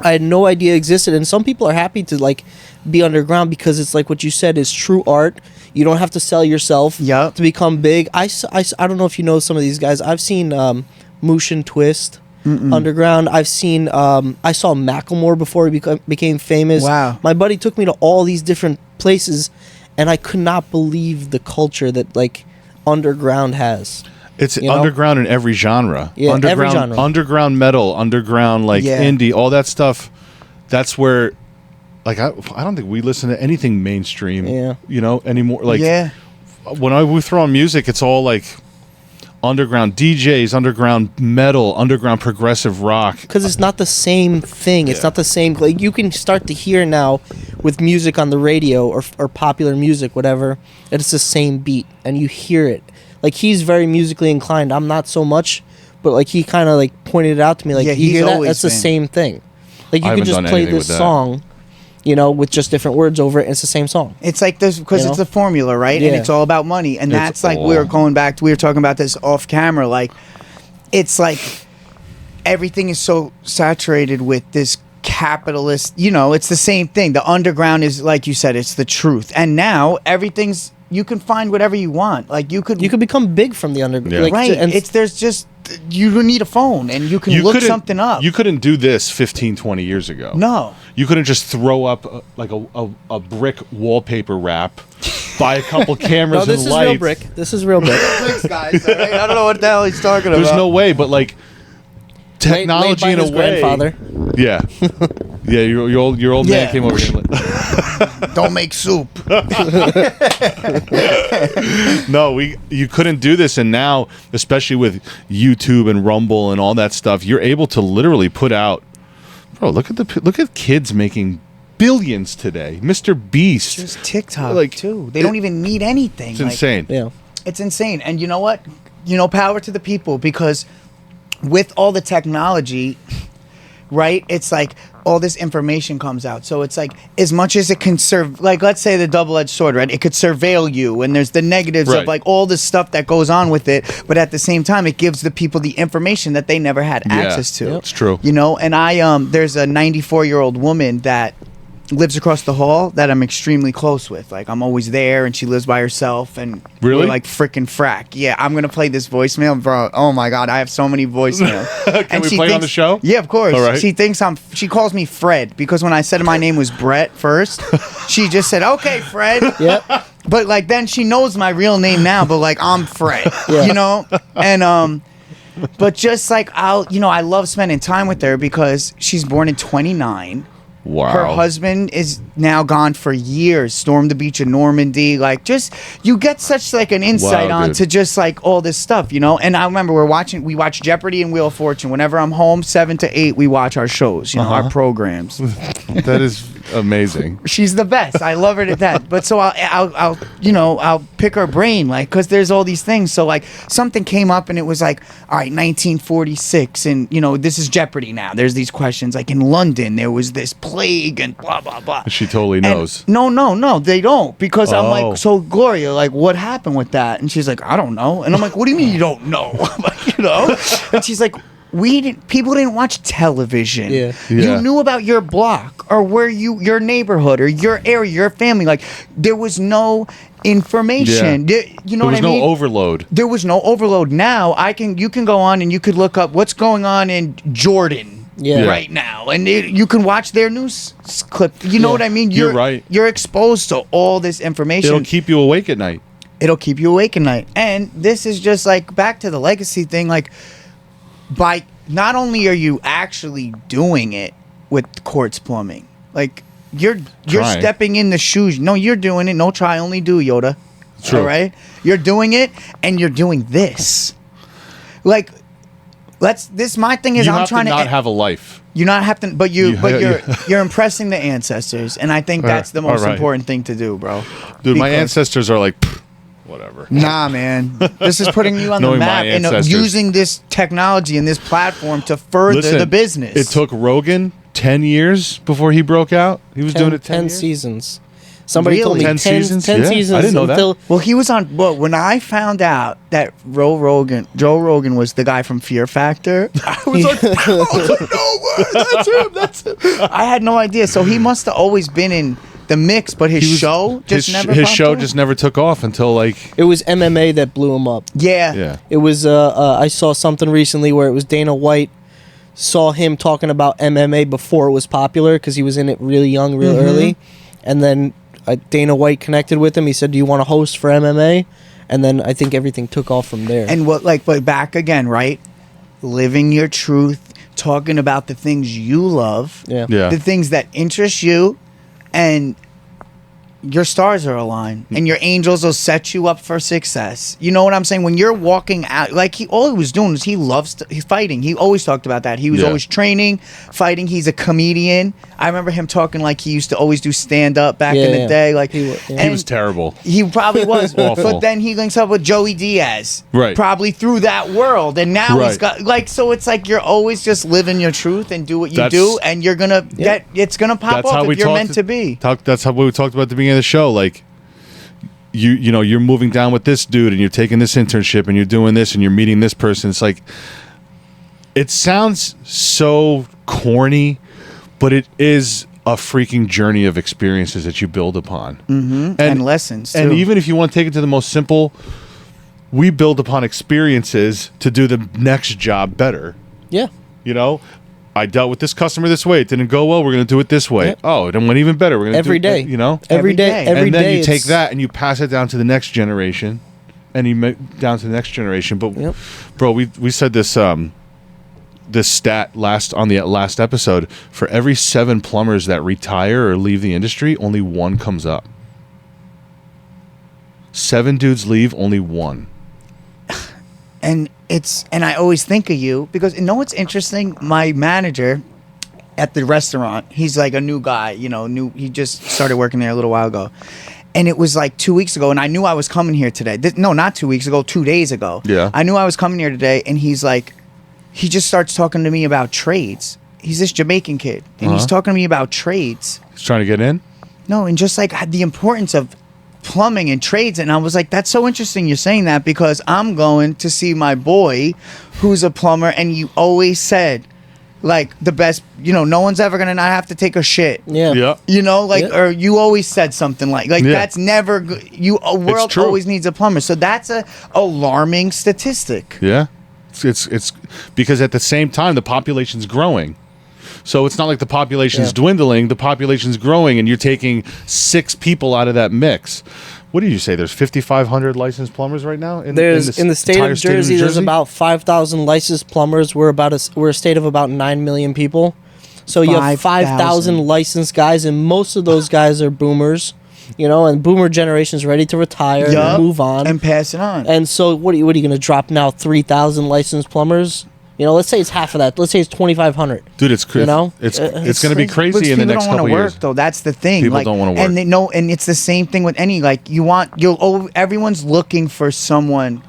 I had no idea existed, and some people are happy to like be underground because it's like what you said is true art. You don't have to sell yourself Yup. to become big. I don't know if you know some of these guys. I've seen Moosh and Twist underground. I've seen I saw Macklemore before he became famous. Wow. My buddy took me to all these different places, and I could not believe the culture that like underground has. It's You know? underground in every genre. Yeah, every underground, genre. Underground metal, underground like Yeah. indie, all that stuff. That's where, like, I don't think we listen to anything mainstream. Yeah. You know anymore. Like, Yeah. when we throw on music, it's all like underground DJs, underground metal, underground progressive rock. Because it's not the same thing. It's not the same. Like you can start to hear now with music on the radio or popular music, whatever. It's the same beat, and you hear it. Like he's very musically inclined. I'm not so much, but like he kind of like pointed it out to me. Like Yeah, you he's hear that? always That's the been. same thing. Like you I can haven't just done play anything this with that. song, you know, with just different words over it. And it's the same song. It's like this because You know? it's the formula, right? And Yeah. it's all about money. And It's that's like all- we were talking about this off camera. Like, it's like everything is so saturated with this capitalist. You know, it's the same thing. The underground is like you said, it's the truth. And now everything's you can find whatever you want. Like you could become big from the underground. Yeah. Like, right. and There's just you don't need a phone and you can look couldn't- something up. You couldn't do this 15, 20 years ago. No. You couldn't just throw up like a brick wallpaper wrap, buy a couple cameras no, this and is lights. real brick. This is real brick. Thanks, guys. All right? I don't know what the hell he's talking There's about. no way, but like technology Made in by a his way. grandfather. Yeah, yeah. Your old man Yeah. came over here. And Don't make soup. no, you couldn't do this, and now, especially with YouTube and Rumble and all that stuff, you're able to literally put out. Bro, look at kids making billions today. Mr. Beast. Just TikTok Like, too. They don't even need anything. It's Like, insane. Yeah. It's insane. And you know what? Power to the people, because with all the technology, right? It's like all this information comes out. So it's like as much as it can serve, like let's say the double-edged sword, right? It could surveil you, and there's the negatives Right. of like all the stuff that goes on with it. But at the same time, it gives the people the information that they never had Yeah, access to. it's true. And there's a 94-year-old woman that lives across the hall that I'm extremely close with. Like I'm always there, and she lives by herself, and Really? we're like freaking frack. Yeah, I'm gonna play this voicemail, bro. Oh my god, I have so many voicemails. Can we play it on the show? Yeah, of course. All right. She calls me Fred because when I said my name was Brett first, she just said, "Okay, Fred." Yep. But like then she knows my real name now, but like I'm Fred, Yeah. And but just like I love spending time with her because she's born in 29. Wow. Her husband is now gone for years, stormed the beach of Normandy. Like, just you get such like an insight Wow, on dude. to just like all this stuff, And I remember we watch Jeopardy and Wheel of Fortune. Whenever I'm home, 7 to 8, we watch our shows, our programs. That is Amazing. She's the best. I love her to death. But so I'll pick her brain, like, because there's all these things. So like something came up and it was like, all right, 1946, and this is Jeopardy now. There's these questions like in London there was this plague and blah blah blah. She totally knows. No, they don't, because I'm like, so Gloria, like, what happened with that? And she's like, I don't know. And I'm like, what do you mean you don't know? And she's like, people didn't watch television. Yeah. You knew about your block or your neighborhood or your area, your family. Like, there was no information. Yeah. You know There what I was mean? no overload. There was no overload. Now you can go on and you could look up what's going on in Jordan. Yeah. Right now, and you can watch their news clip. You know what I mean? You're right. You're exposed to all this information. It'll keep you awake at night. It'll keep you awake at night. And this is just like back to the legacy thing. Like, by not only are you actually doing it with Quartz Plumbing, like you're Trying. stepping in the shoes. No, you're doing it. No, try, only do, Yoda. True. All right, you're doing it, and you're doing this. Like, my thing is, You I'm have trying to to not have a life. You not have to, but you're Yeah. you're impressing the ancestors, and I think that's the most All right. important thing to do, bro. Dude, my Because- ancestors are like, "Pfft, whatever. Nah, man, this is putting you on the Knowing my map and ancestors. using this technology and this platform to further Listen, the business. It took Rogan 10 years before he broke out. He was doing it 10 years? seasons. Somebody told me Really? 10 seasons? 10 Yeah, seasons I didn't know that. until Well, he was on. Well, when I found out that Joe Rogan was the guy from Fear Factor, I was like, no way, that's him. I had no idea. So he must have always been in the mix, but his show just never. His popped show up? just never took off until like it was MMA that blew him up. yeah. It was I saw something recently where it was Dana White saw him talking about MMA before it was popular because he was in it really young, real early, and then Dana White connected with him. He said, "Do you want to host for MMA?" And then I think everything took off from there. And but back again, right? Living your truth, talking about the things you love, Yeah. the things that interest you, and your stars are aligned, and your angels will set you up for success. You know what I'm saying? When you're walking out, like all he was doing was he loves he's fighting. He always talked about that. He was Yeah. always training, fighting. He's a comedian. I remember him talking like he used to always do stand up back in the day. Like He He was terrible. He probably was, Awful. but then he links up with Joey Diaz, Right. Probably through that world, and now he's Right. got so it's like you're always just living your truth and do what you That's- do, and you're gonna it's gonna pop That's how off we if you're talked meant to be. That's how we talked about at the beginning of the show. Like, you're moving down with this dude, and you're taking this internship, and you're doing this, and you're meeting this person. It's like, it sounds so corny, but it is a freaking journey of experiences that you build upon, And lessons, And too. even if you want to take it to the most simple, we build upon experiences to do the next job better. yeah. You know, I dealt with this customer this way. It didn't go well. We're going to do it this way. Yeah. Oh, it went even better. We're going to Every do day. it, you know? Every Every day. day. Every And then day you take it's- that and you pass it down to the next generation, and down to the next generation. But, Yep. bro, we said this this stat on the last episode. For every 7 plumbers that retire or leave the industry, only 1 comes up. 7 dudes leave, only 1. And I always think of you because what's interesting? My manager at the restaurant, he's like a new guy, he just started working there a little while ago. And it was like 2 weeks ago, and I knew I was coming here today. No, not 2 weeks ago, 2 days ago. Yeah. I knew I was coming here today, and he just starts talking to me about trades. He's this Jamaican kid, and he's talking to me about trades. He's trying to get in? No, and just like the importance of plumbing and trades. And I was like, that's so interesting you're saying that, because I'm going to see my boy who's a plumber, and you always said, like, the best, no one's ever gonna not have to take a shit. Yeah. Yeah. Or you always said something like Yeah. that's never good. A world true. always needs a plumber. So that's a alarming statistic. Yeah, it's because at the same time the population's growing, so it's not like the population's dwindling. The population's growing, and you're taking 6 people out of that mix. What did you say? There's 5,500 licensed plumbers right now. In the state entire of Jersey, there's about 5,000 licensed plumbers. We're a state of about 9 million people. So you have 5,000 licensed guys, and most of those guys are boomers. And boomer generation's ready to retire and move on and pass it on. And so what are you going to drop now? 3,000 licensed plumbers? You know, let's say it's half of that. Let's say it's 2,500. Dude, it's You know? it's going to be But crazy in the people next don't couple wanna years. work, though. That's the thing. People like, don't wanna work. and they know, and it's the same thing with any like everyone's looking for someone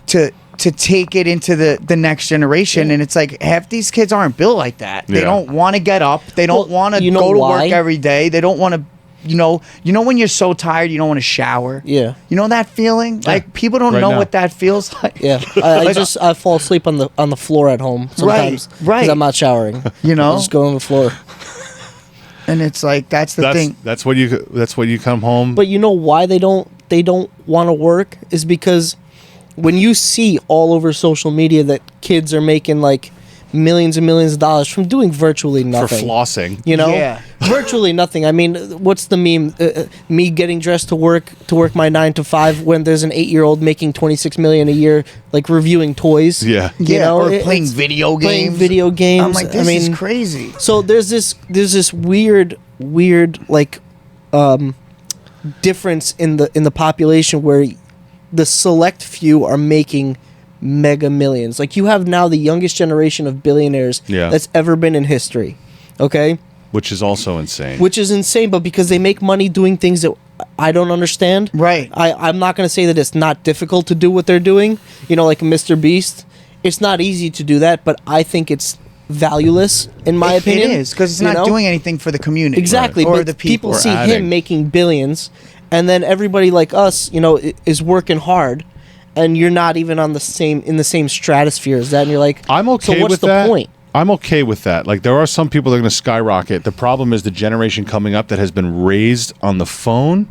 to take it into the next generation, and it's like half these kids aren't built like that. They Yeah. don't want to get up. They don't Well, want to you know go to why? work every day. They don't want to. You know when you're so tired you don't want to shower. Yeah. You know that feeling? Like people don't Right know now. what that feels like. Yeah, I fall asleep on the floor at home sometimes right. because I'm not showering. You know? I just go on the floor. And it's like that's the thing. That's when you come home. But you know why they don't want to work is because when you see all over social media that kids are making like millions and millions of dollars from doing virtually for nothing. flossing. You know, Yeah. virtually nothing. I mean, what's the meme? Me getting dressed to work my 9 to 5 when there's an 8-year-old making 26 million a year, like reviewing toys. Yeah. You know, or it- playing it's- video games. Playing video games. I'm like, this is crazy. So there's this weird like difference in the population where the select few are making mega millions. Like you have now the youngest generation of billionaires Yeah. that's ever been in history. Okay? Which is also insane. Which is insane, but because they make money doing things that I don't understand. Right. I'm not going to say that it's not difficult to do what they're doing. You know, like Mr. Beast. It's not easy to do that, but I think it's valueless in my opinion. It is because it's you not know? doing anything for the community. Exactly, Or but the people. Or see adding. him making billions, and then everybody like us, you know, is working hard, and you're not even in the same stratosphere as that, and you're like, I'm okay so what's with the that. point? I'm okay with that. Like there are some people that are going to skyrocket. The problem is the generation coming up that has been raised on the phone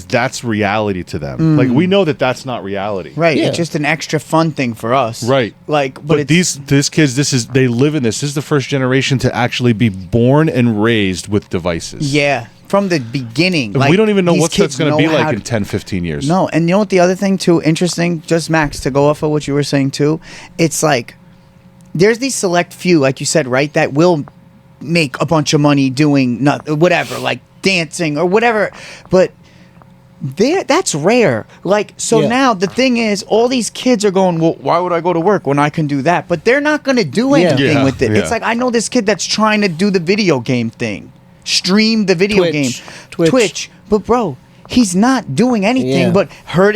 that's reality to them. Like we know that that's not reality. Right. Yeah. It's just an extra fun thing for us. Right. Like, But it's, these kids, they live in this. This is the first generation to actually be born and raised with devices. yeah, from the beginning. And we don't even know these what that's kids going to know be like how in 10, 15 years. No, and you know what the other thing too, interesting, just Max, to go off of what you were saying too, it's like there's these select few, like you said, right, that will make a bunch of money doing whatever, like dancing or whatever, but that's rare. Like, so Yeah. now the thing is, all these kids are going, well, why would I go to work when I can do that? But they're not going to do Yeah. anything Yeah, with it. yeah. It's like, I know this kid that's trying to do the video game thing, stream the video Twitch. game, Twitch. but bro, he's not doing anything Yeah. but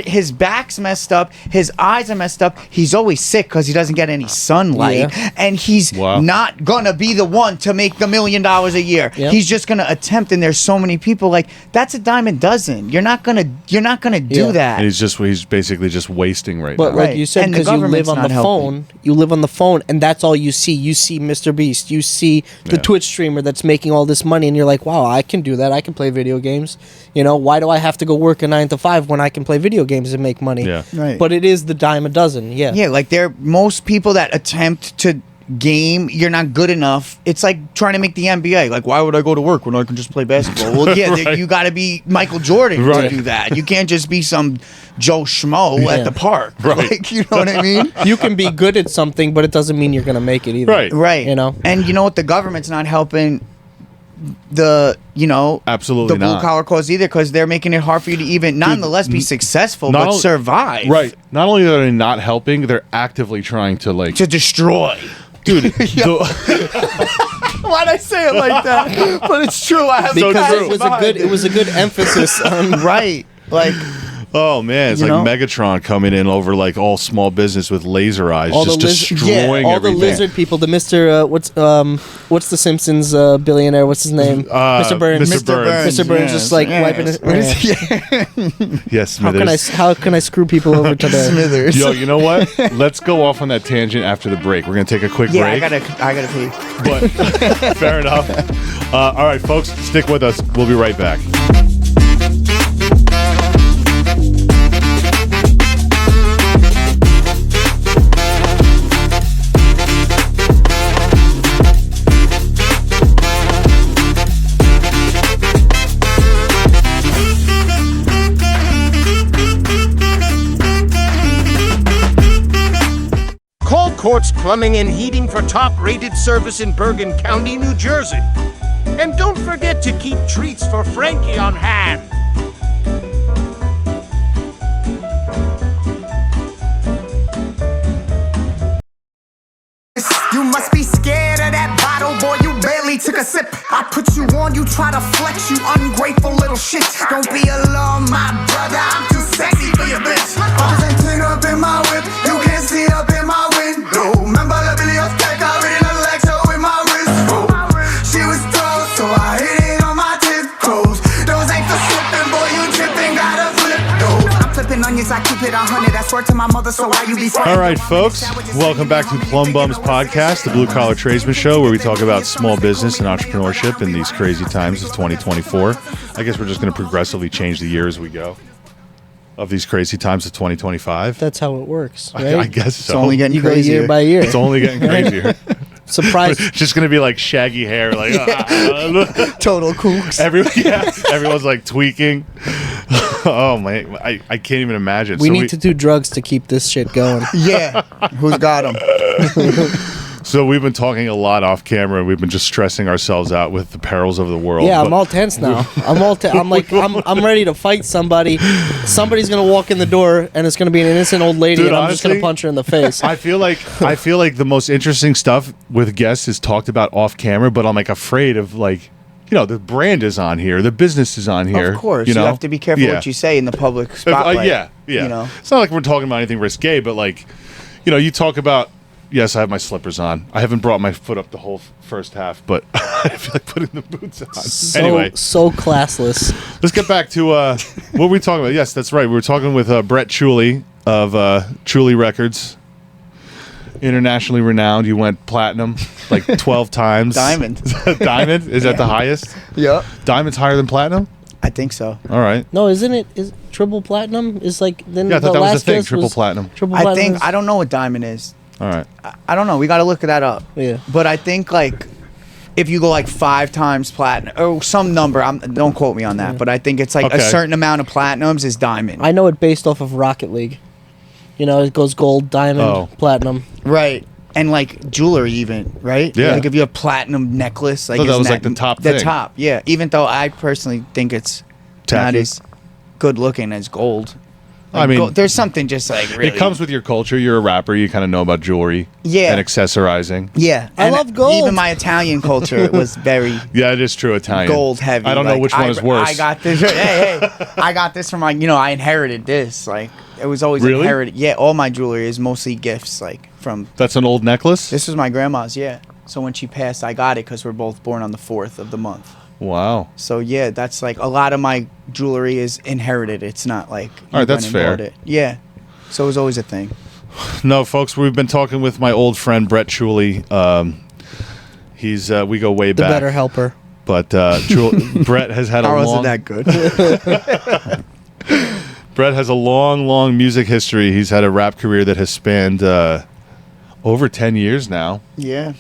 his back's messed up, his eyes are messed up, he's always sick because he doesn't get any sunlight, Yeah. and he's Wow. not gonna be the one to make the $1 million a year. Yep. He's just gonna attempt, and there's so many people, like, that's a dime a dozen. You're not gonna do Yeah. that. And he's basically just wasting right But now. like Right. you said, And the because you live government's on the not helping. phone, you live on the phone, and that's all you see. You see Mr. Beast, you see the Yeah. Twitch streamer that's making all this money, and you're like, wow, I can do that. I can play video games. You know, why do I have to go work a 9 to 5 when I can play video games and make money? Yeah. Right. But it is the dime a dozen. Yeah. Yeah, like most people that attempt to game, you're not good enough. It's like trying to make the NBA. Like, why would I go to work when I can just play basketball? Well, yeah, Right. you got to be Michael Jordan Right. to do that. You can't just be some Joe Schmo Yeah. at the park. Right. Like, you know what I mean? You can be good at something, but it doesn't mean you're gonna make it either. Right. Right. You know? And you know what? The government's not helping Absolutely the blue not. collar cause either, because they're making it hard for you to even nonetheless be successful, not but only- survive. Right. Not only are they not helping, they're actively trying to like To destroy. dude. Why'd I say it like that? But it's true. I have So Because true. it was a good emphasis on right. Like, Oh man, it's You like know? Megatron coming in over like all small business with laser eyes, all just the lizard, destroying all everything. the lizard people. The Mr. What's the Simpsons billionaire? What's his name? Mr. Burns. Mr. Burns. Mr. Burns just like yes, wiping his. yes. Yes, How can I Smithers. how can I screw people over today? Smithers. Yo, you know what? Let's go off on that tangent after the break. We're gonna take a quick Yeah, break. I gotta pee. But fair enough. All right, folks, stick with us. We'll be right back. Call Quartz Plumbing and Heating for top-rated service in Bergen County, New Jersey. And don't forget to keep treats for Frankie on hand. took a sip. I put you on, you try to flex, you ungrateful little shit. Don't be alone, my brother, I'm too sexy for your bitch. Everything up in my whip, you can't see up in my window. Remember the biblioteca, reading a lecture with my wrist. Oh, she was tall, so I hit it on my tiptoes. Those ain't for slipping, boy, you tripping, gotta flip those. I'm flipping onions, I keep it 100. That's word to my mother, so why you be All right, folks, welcome back to Plum Bums Podcast, the Blue Collar Tradesman Show, where we talk about small business and entrepreneurship in these crazy times of 2024. I guess we're just going to progressively change the year as we go of these crazy times of 2025. That's how it works, right? I guess so. It's only getting You go crazier. year by year. It's only getting crazier. Surprise. It's just going to be like shaggy hair, like Total kooks. everyone's like tweaking. Oh man, I can't even imagine. We need to do drugs to keep this shit going. Yeah, who's got them? So we've been talking a lot off camera, and we've been just stressing ourselves out with the perils of the world. Yeah, I'm But- all tense now. I'm ready to fight somebody. Somebody's gonna walk in the door, and it's gonna be an innocent old lady, Dude, and I'm just honestly, gonna punch her in the face. I feel like the most interesting stuff with guests is talked about off camera, but I'm like afraid of like, the brand is on here, the business is on here. Of course, you you know? have to be careful Yeah. what you say in the public spotlight. Yeah. You know, It's not like we're talking about anything risque, but like, you talk about. Yes, I have my slippers on. I haven't brought my foot up the whole first half, but I feel like putting the boots on. Anyway, so classless. let's get back to what were we talking about? Yes, that's right. We were talking with Brett Chiulli of Chiulli Records, internationally renowned. You went platinum like 12 times. Diamond. Diamond? Is that the highest? yeah, Diamond's higher than platinum? I think so. All right. No, isn't it? Is triple platinum is like then Yeah, I thought the that was last the thing, guess triple platinum. Triple I platinum. think I don't know what diamond is. All right. I don't know. We got to look that up. Yeah. But I think like if you go like 5 times platinum or some number, don't quote me on that, but I think it's like Okay. a certain amount of platinums is diamond. I know it based off of Rocket League. It goes gold, diamond, Oh. platinum. Right. And like jewelry even, right? Yeah. Like if you have platinum necklace, like thought that isn't was, like, the top The thing. top, yeah. Even though I personally think it's not Tacky. as good looking as gold. I mean, gold, there's something just like really. It comes with your culture. You're a rapper. You kind of know about jewelry. Yeah. And accessorizing. Yeah, I and love gold. Even my Italian culture was very Yeah, it is true. Italian. gold heavy. I don't know Like, which one is worse. I got this. Hey, I got this from I inherited this. Like it was always Really? inherited. Yeah, all my jewelry is mostly gifts. Like from That's an old necklace? this was my grandma's. Yeah. So when she passed, I got it because we're both born on the 4th of the month. Wow. So yeah, that's like a lot of my jewelry is inherited. It's not like All right, you that's went and fair. bought it. Yeah. So it was always a thing. No, folks, we've been talking with my old friend Brett Chiulli. He's we go way The back. better helper. But Brett has had a How was long it that good? Brett has a long music history. He's had a rap career that has spanned over 10 years now. Yeah.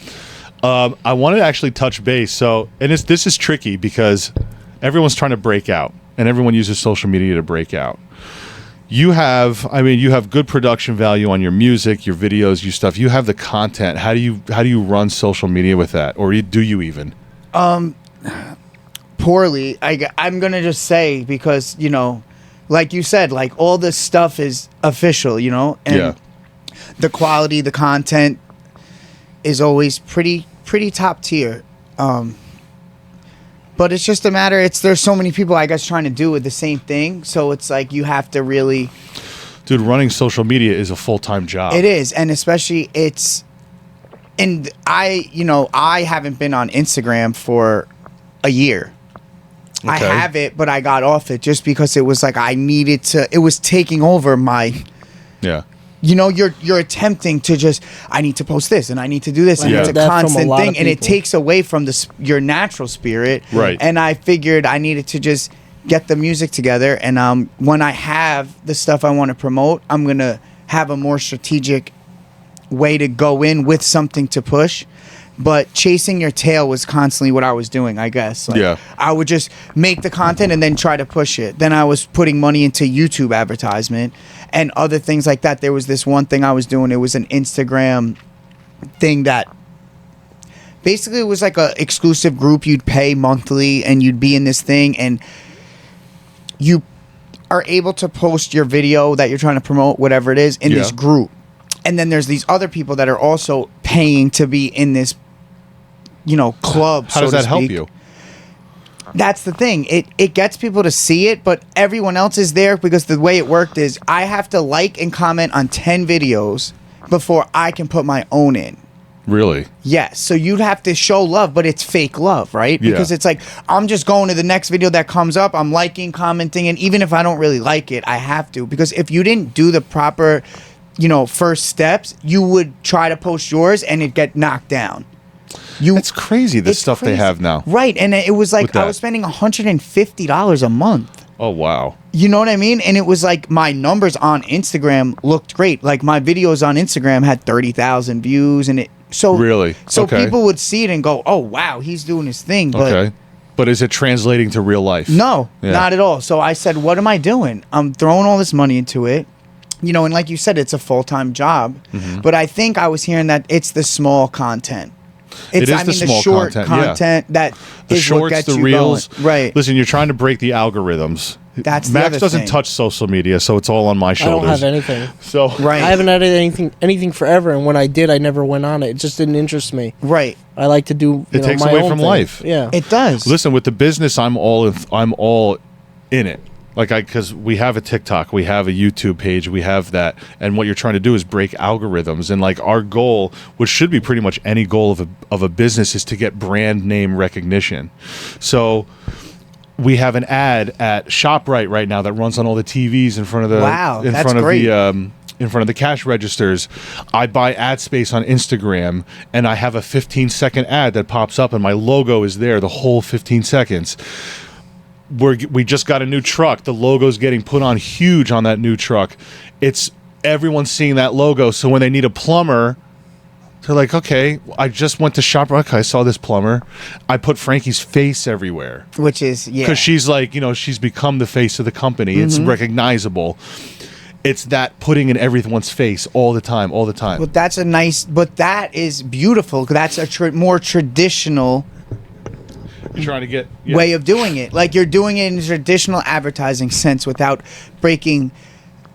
I wanted to actually touch base. So, and this is tricky because everyone's trying to break out, and everyone uses social media to break out. You have good production value on your music, your videos, your stuff. You have the content. How do you run social media with that, or do you even? Poorly. I'm gonna just say because like you said, like all this stuff is official, and Yeah. the quality, the content is always pretty top tier. But it's just a matter. There's so many people I guess trying to do with the same thing, so it's like you have to really. Dude, running social media is a full-time job. It is, and especially I haven't been on Instagram for a year. I Okay. have it, but I got off it just because it was like I needed to. It was taking over my. Yeah. You're attempting to just. I need to post this, and I need to do this, and Yeah. it's a That from a constant lot thing, of and it people. takes away from your natural spirit. Right. And I figured I needed to just get the music together, and when I have the stuff I want to promote, I'm gonna have a more strategic way to go in with something to push. But chasing your tail was constantly what I was doing, I guess. Like, Yeah. I would just make the content and then try to push it. Then I was putting money into YouTube advertisement and other things like that. There was this one thing I was doing. It was an Instagram thing that basically it was like a exclusive group. You'd pay monthly and you'd be in this thing, and you are able to post your video that you're trying to promote, whatever it is, in this Yeah. group. And then there's these other people that are also paying to be in this club. How does that help you? That's the thing. It gets people to see it, but everyone else is there because the way it worked is I have to like and comment on 10 videos before I can put my own in. Really? Yes. So you'd have to show love, but it's fake love, right? Yeah. Because it's like I'm just going to the next video that comes up. I'm liking, commenting, and even if I don't really like it, I have to. Because if you didn't do the proper, first steps, you would try to post yours and it'd get knocked down. It's crazy, the It's stuff crazy. they have now. Right. And it was With like that. I was spending $150 a month. Oh, wow. You know what I mean? And it was like my numbers on Instagram looked great. Like my videos on Instagram had 30,000 views, and Really? So Okay. people would see it and go, "Oh wow, he's doing his thing." But Okay. But is it translating to real life? no, Yeah. not at all. So I said, "What am I doing? I'm throwing all this money into it." And like you said, it's a full-time job. Mm-hmm. But I think I was hearing that it's the small content. It It's, is the small short content, yeah. that The is what shorts, gets the you reels. going. Right. Listen, you're trying to break the algorithms. That's the Max other doesn't thing. touch social media, so it's all on my I shoulders. don't have anything. So Right. I haven't had anything forever, and when I did, I never went on it. It just didn't interest me. Right. I like to do. It takes my away own from thing. life. Yeah. It does. Listen, with the business, I'm all in it. Because we have a TikTok, we have a YouTube page, we have that, and what you're trying to do is break algorithms. And like our goal, which should be pretty much any goal of a business, is to get brand name recognition. So we have an ad at ShopRite right now that runs on all the TVs in front of the Wow, in that's front of great. the in front of the cash registers. I buy ad space on Instagram, and I have a 15-second ad that pops up, and my logo is there the whole 15 seconds. We just got a new truck. The logo's getting put on huge on that new truck. It's everyone's seeing that logo. So when they need a plumber, they're like, okay, I just went to ShopRite. I saw this plumber. I put Frankie's face everywhere Which is because she's like, she's become the face of the company. It's recognizable. It's that putting in everyone's face all the time. But that is beautiful. That's a more traditional You're trying to get way of doing it. Like you're doing it in a traditional advertising sense without breaking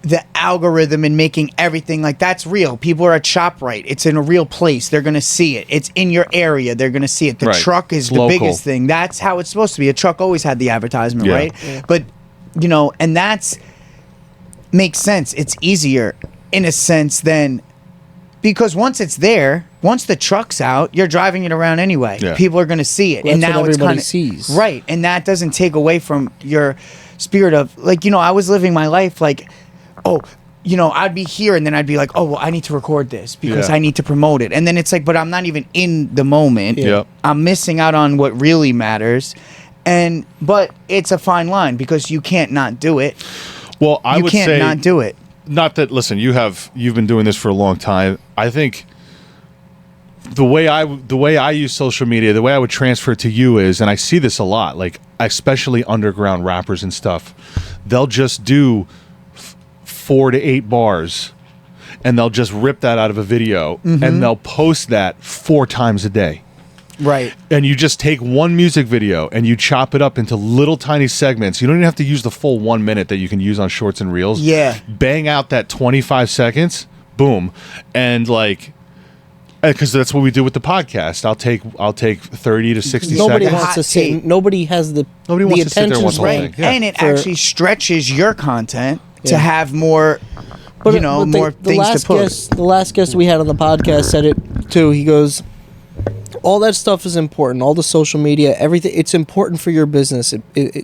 the algorithm and making everything like that's real. People are at ShopRite. It's in a real place. They're going to see it. It's in your area. They're going to see it. The Right. truck is It's the local. biggest thing. That's how it's supposed to be. A truck always had the advertisement, Yeah. right? Yeah. But, and that's makes sense. It's easier in a sense than because once it's there, once the truck's out, you're driving it around anyway. Yeah. People are going to see it. Well, and that's now what it's everybody kind of sees. right. And that doesn't take away from your spirit of like, I was living my life like, I'd be here and then I'd be like, oh, well, I need to record this because Yeah. I need to promote it. And then it's like, but I'm not even in the moment. Yeah. Yep. I'm missing out on what really matters. But it's a fine line because you can't not do it. Well, I You would can't say not do it. not that. Listen, you've been doing this for a long time. I think the way I use social media, the way I would transfer it to you is, and I see this a lot, like especially underground rappers and stuff, they'll just do 4 to 8 bars, and they'll just rip that out of a video, and they'll post that 4 times a day. Right. And you just take one music video and you chop it up into little tiny segments. You don't even have to use the full 1 minute that you can use on shorts and reels. Yeah. Bang out that 25 seconds, boom. And because that's what we do with the podcast. I'll take 30 to 60 Nobody seconds. wants to Hot say. take. Nobody has the. Nobody the wants to sit there and attention watch the whole span thing. Yeah. And it for- actually stretches your content to Yeah. have more, But more the things last to put. guest, the last guest we had on the podcast said it too. He goes, all that stuff is important. All the social media, everything. It's important for your business.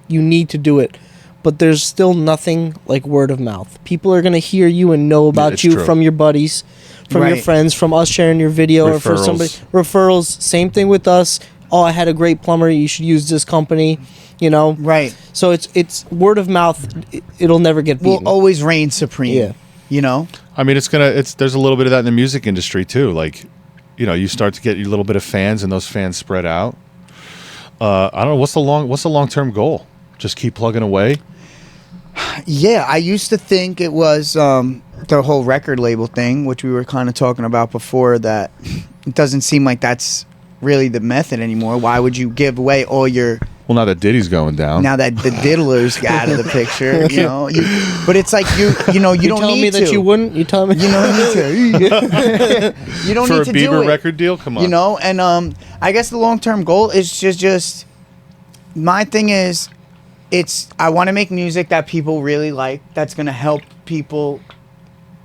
You need to do it. But there's still nothing like word of mouth. People are gonna hear you and know about it's you true. from your buddies, from your Right. friends, from us sharing your video, or for Referrals. somebody referrals. Same thing with us. Oh, I had a great plumber. You should use this company. Right. So it's word of mouth. It'll never get Will beaten. always reign supreme. Yeah. I mean, there's a little bit of that in the music industry too. Like, you start to get your little bit of fans, and those fans spread out. I don't know what's the long-term goal. Just keep plugging away. Yeah, I used to think it was the whole record label thing, which we were kind of talking about before, that it doesn't seem like that's really the method anymore. Why would you give away all your Well, now that Diddy's going down. Now that the diddlers got out of the picture, you know, but it's like you know, you don't telling need me to. that you wouldn't? You telling me You don't need to. You don't For need a to Bieber do it. record deal? Come on. You know, and I guess the long-term goal is just my thing is I want to make music that people really like, that's going to help people,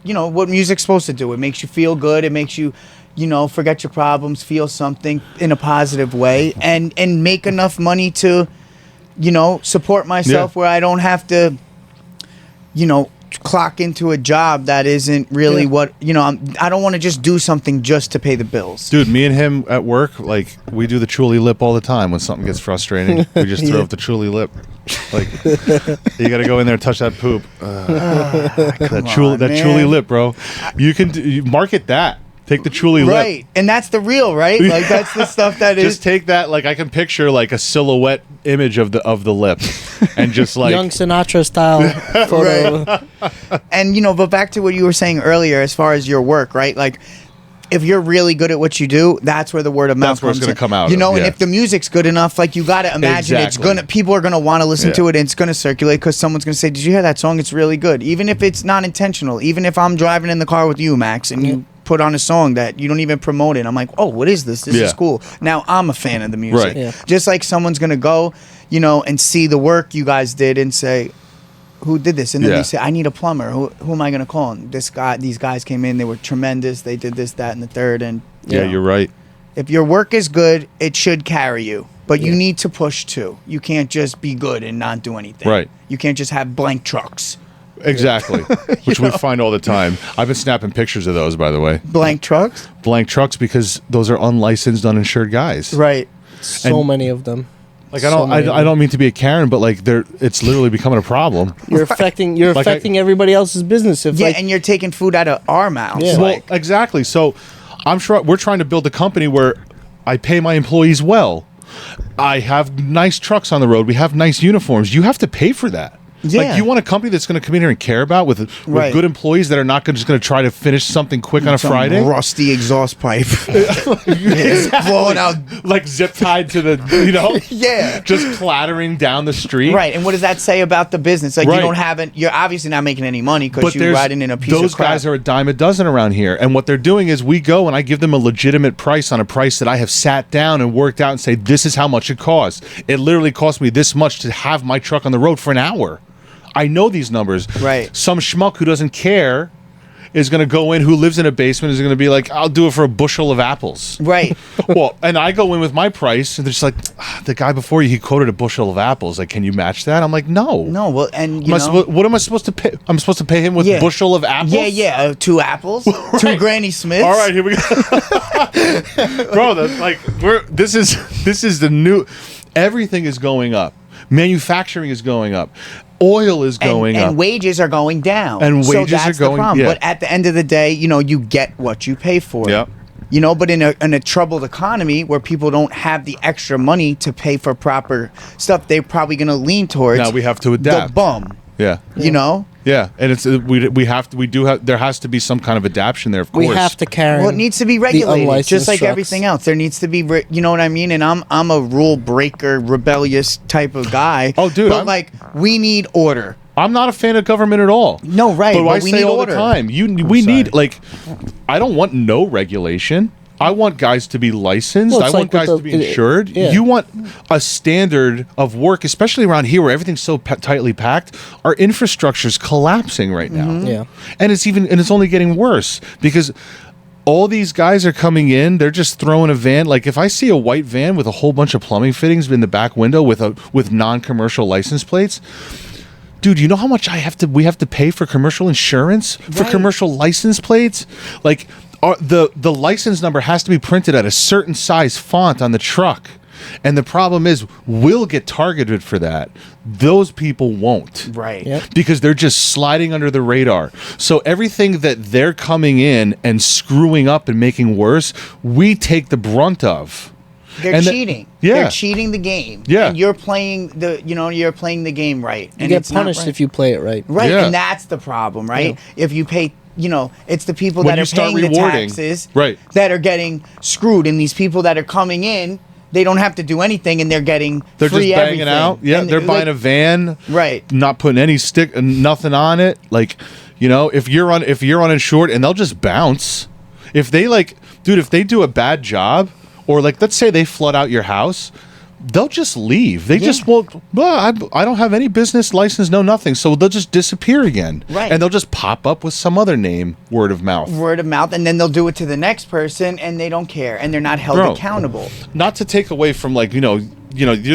you know, what music's supposed to do. It makes you feel good. It makes you, you know, forget your problems, feel something in a positive way, and make enough money to, you know, support myself where I don't have to, you know, clock into a job that isn't really what, you know, I don't want to just do something just to pay the bills. Dude, me and him at work, like, we do the Chiulli lip all the time when something gets frustrating. We just throw up the Chiulli lip. Like, you got to go in there and touch that poop. That Chiulli lip, bro. You market that. Take the Chiulli lip. Right. And that's the real, right? Like, that's the stuff that is. Just take that. Like, I can picture like a silhouette image of the lip, and just like young Sinatra style photo? And, you know, but back to what you were saying earlier as far as your work, right? Like, if you're really good at what you do, that's where the word of mouth That's where it's comes gonna in. come out You of, know, and yeah. if the music's good enough, like, you got to imagine Exactly. people are going to want to listen Yeah. to it, and it's going to circulate because someone's going to say, did you hear that song? It's really good. Even if it's not intentional. Even if I'm driving in the car with you, Max, and you put on a song that you don't even promote it. I'm like, oh, what is this? This is cool. Now I'm a fan of the music. Right. Yeah. Just like someone's going to go, you know, and see the work you guys did and say, who did this? And then Yeah. you say, I need a plumber. Who am I going to call? And these guys came in. They were tremendous. They did this, that, and the third. And you yeah, know, you're right. if your work is good, it should carry you. But you need to push too. You can't just be good and not do anything. Right. You can't just have blank trucks. Exactly. Which we find all the time. I've been snapping pictures of those, by the way. Blank trucks? Blank trucks, because those are unlicensed, uninsured guys. Right. So And- many of them. Like, So I don't, many of I don't mean to be a Karen, but like, it's literally becoming a problem. You're affecting Like everybody else's business. If Yeah, like, and you're taking food out of our mouths. Yeah. Well, Like, exactly. So, I'm sure we're trying to build a company where I pay my employees well. I have nice trucks on the road. We have nice uniforms. You have to pay for that. Yeah. Like, you want a company that's going to come in here and care about with Right. good employees that are not just going to try to finish something quick on a some Friday. rusty exhaust pipe. Blowing out. Like zip tied to the, you know, Yeah. just clattering down the street. Right, and what does that say about the business? Like, Right. you don't have it. You're obviously not making any money because you're there's- riding in a piece those of crap. guys are a dime a dozen around here, and what they're doing is we go and I give them a legitimate price on a price that I have sat down and worked out and say, this is how much it costs. It literally cost me this much to have my truck on the road for an hour. I know these numbers. Right. Some schmuck who doesn't care is going to go in, who lives in a basement, is going to be like, I'll do it for a bushel of apples. Right. Well, and I go in with my price, and they're just like, the guy before you, he quoted a bushel of apples. Like, can you match that? I'm like, no. No, well, and you Am I know. what am I supposed to pay? I'm supposed to pay him with Yeah. bushel of apples? Yeah, 2 apples, 2 Granny Smiths. All right, here we go. Bro, this is the new, everything is going up. Manufacturing is going up. Oil is going up. And wages are going down. And so wages that's are going- the problem. yeah. But at the end of the day, you know, you get what you pay for. Yep. You know, but in a troubled economy where people don't have the extra money to pay for proper stuff, they're probably going to lean towards Now we have to adapt. the bum. Yeah. You know? Yeah, and it's there has to be some kind of adaptation there, of course. we have to carry. Well, it needs to be the regulated, unlicensed just like trucks. everything else. There needs to be, you know what I mean? And I'm a rule breaker, rebellious type of guy. Oh, dude, But like, we need order. I'm not a fan of government at all. No, right, But, but I we say need all order. the time, we need, like, I don't want no regulation. I want guys to be licensed. Well, I it's want like guys with to be the- insured. yeah. You want a standard of work, especially around here where everything's so tightly packed. Our infrastructure's collapsing right now. Mm-hmm. Yeah. And it's only getting worse because all these guys are coming in. They're just throwing a van. Like, if I see a white van with a whole bunch of plumbing fittings in the back window with non-commercial license plates, dude, you know how much we have to pay for commercial insurance, for Right. commercial license plates? Like, the license number has to be printed at a certain size font on the truck. And the problem is, we'll get targeted for that. Those people won't. Right. Yep. Because they're just sliding under the radar. So everything that they're coming in and screwing up and making worse, we take the brunt of. They're And cheating. yeah. They're cheating the game. Yeah. And you're playing the game right. You And get it's not punished right. if you play it right. Right, Yeah. and that's the problem, right? If you pay, you know, it's the people When that you are start paying the rewarding, taxes right. that are getting screwed, and these people that are coming in they don't have to do anything, and they're getting They're free just banging everything. out. Yeah, And, they're buying a van, right. not putting any nothing on it. Like, you know, if you're uninsured, and they'll just bounce. If they if they do a bad job, or like, let's say they flood out your house, they'll just leave. They just won't. Well, I don't have any business license, no nothing. So they'll just disappear again, Right. And they'll just pop up with some other name, word of mouth. Word of mouth, and then they'll do it to the next person, and they don't care, and they're not held Bro. accountable. Not to take away from you're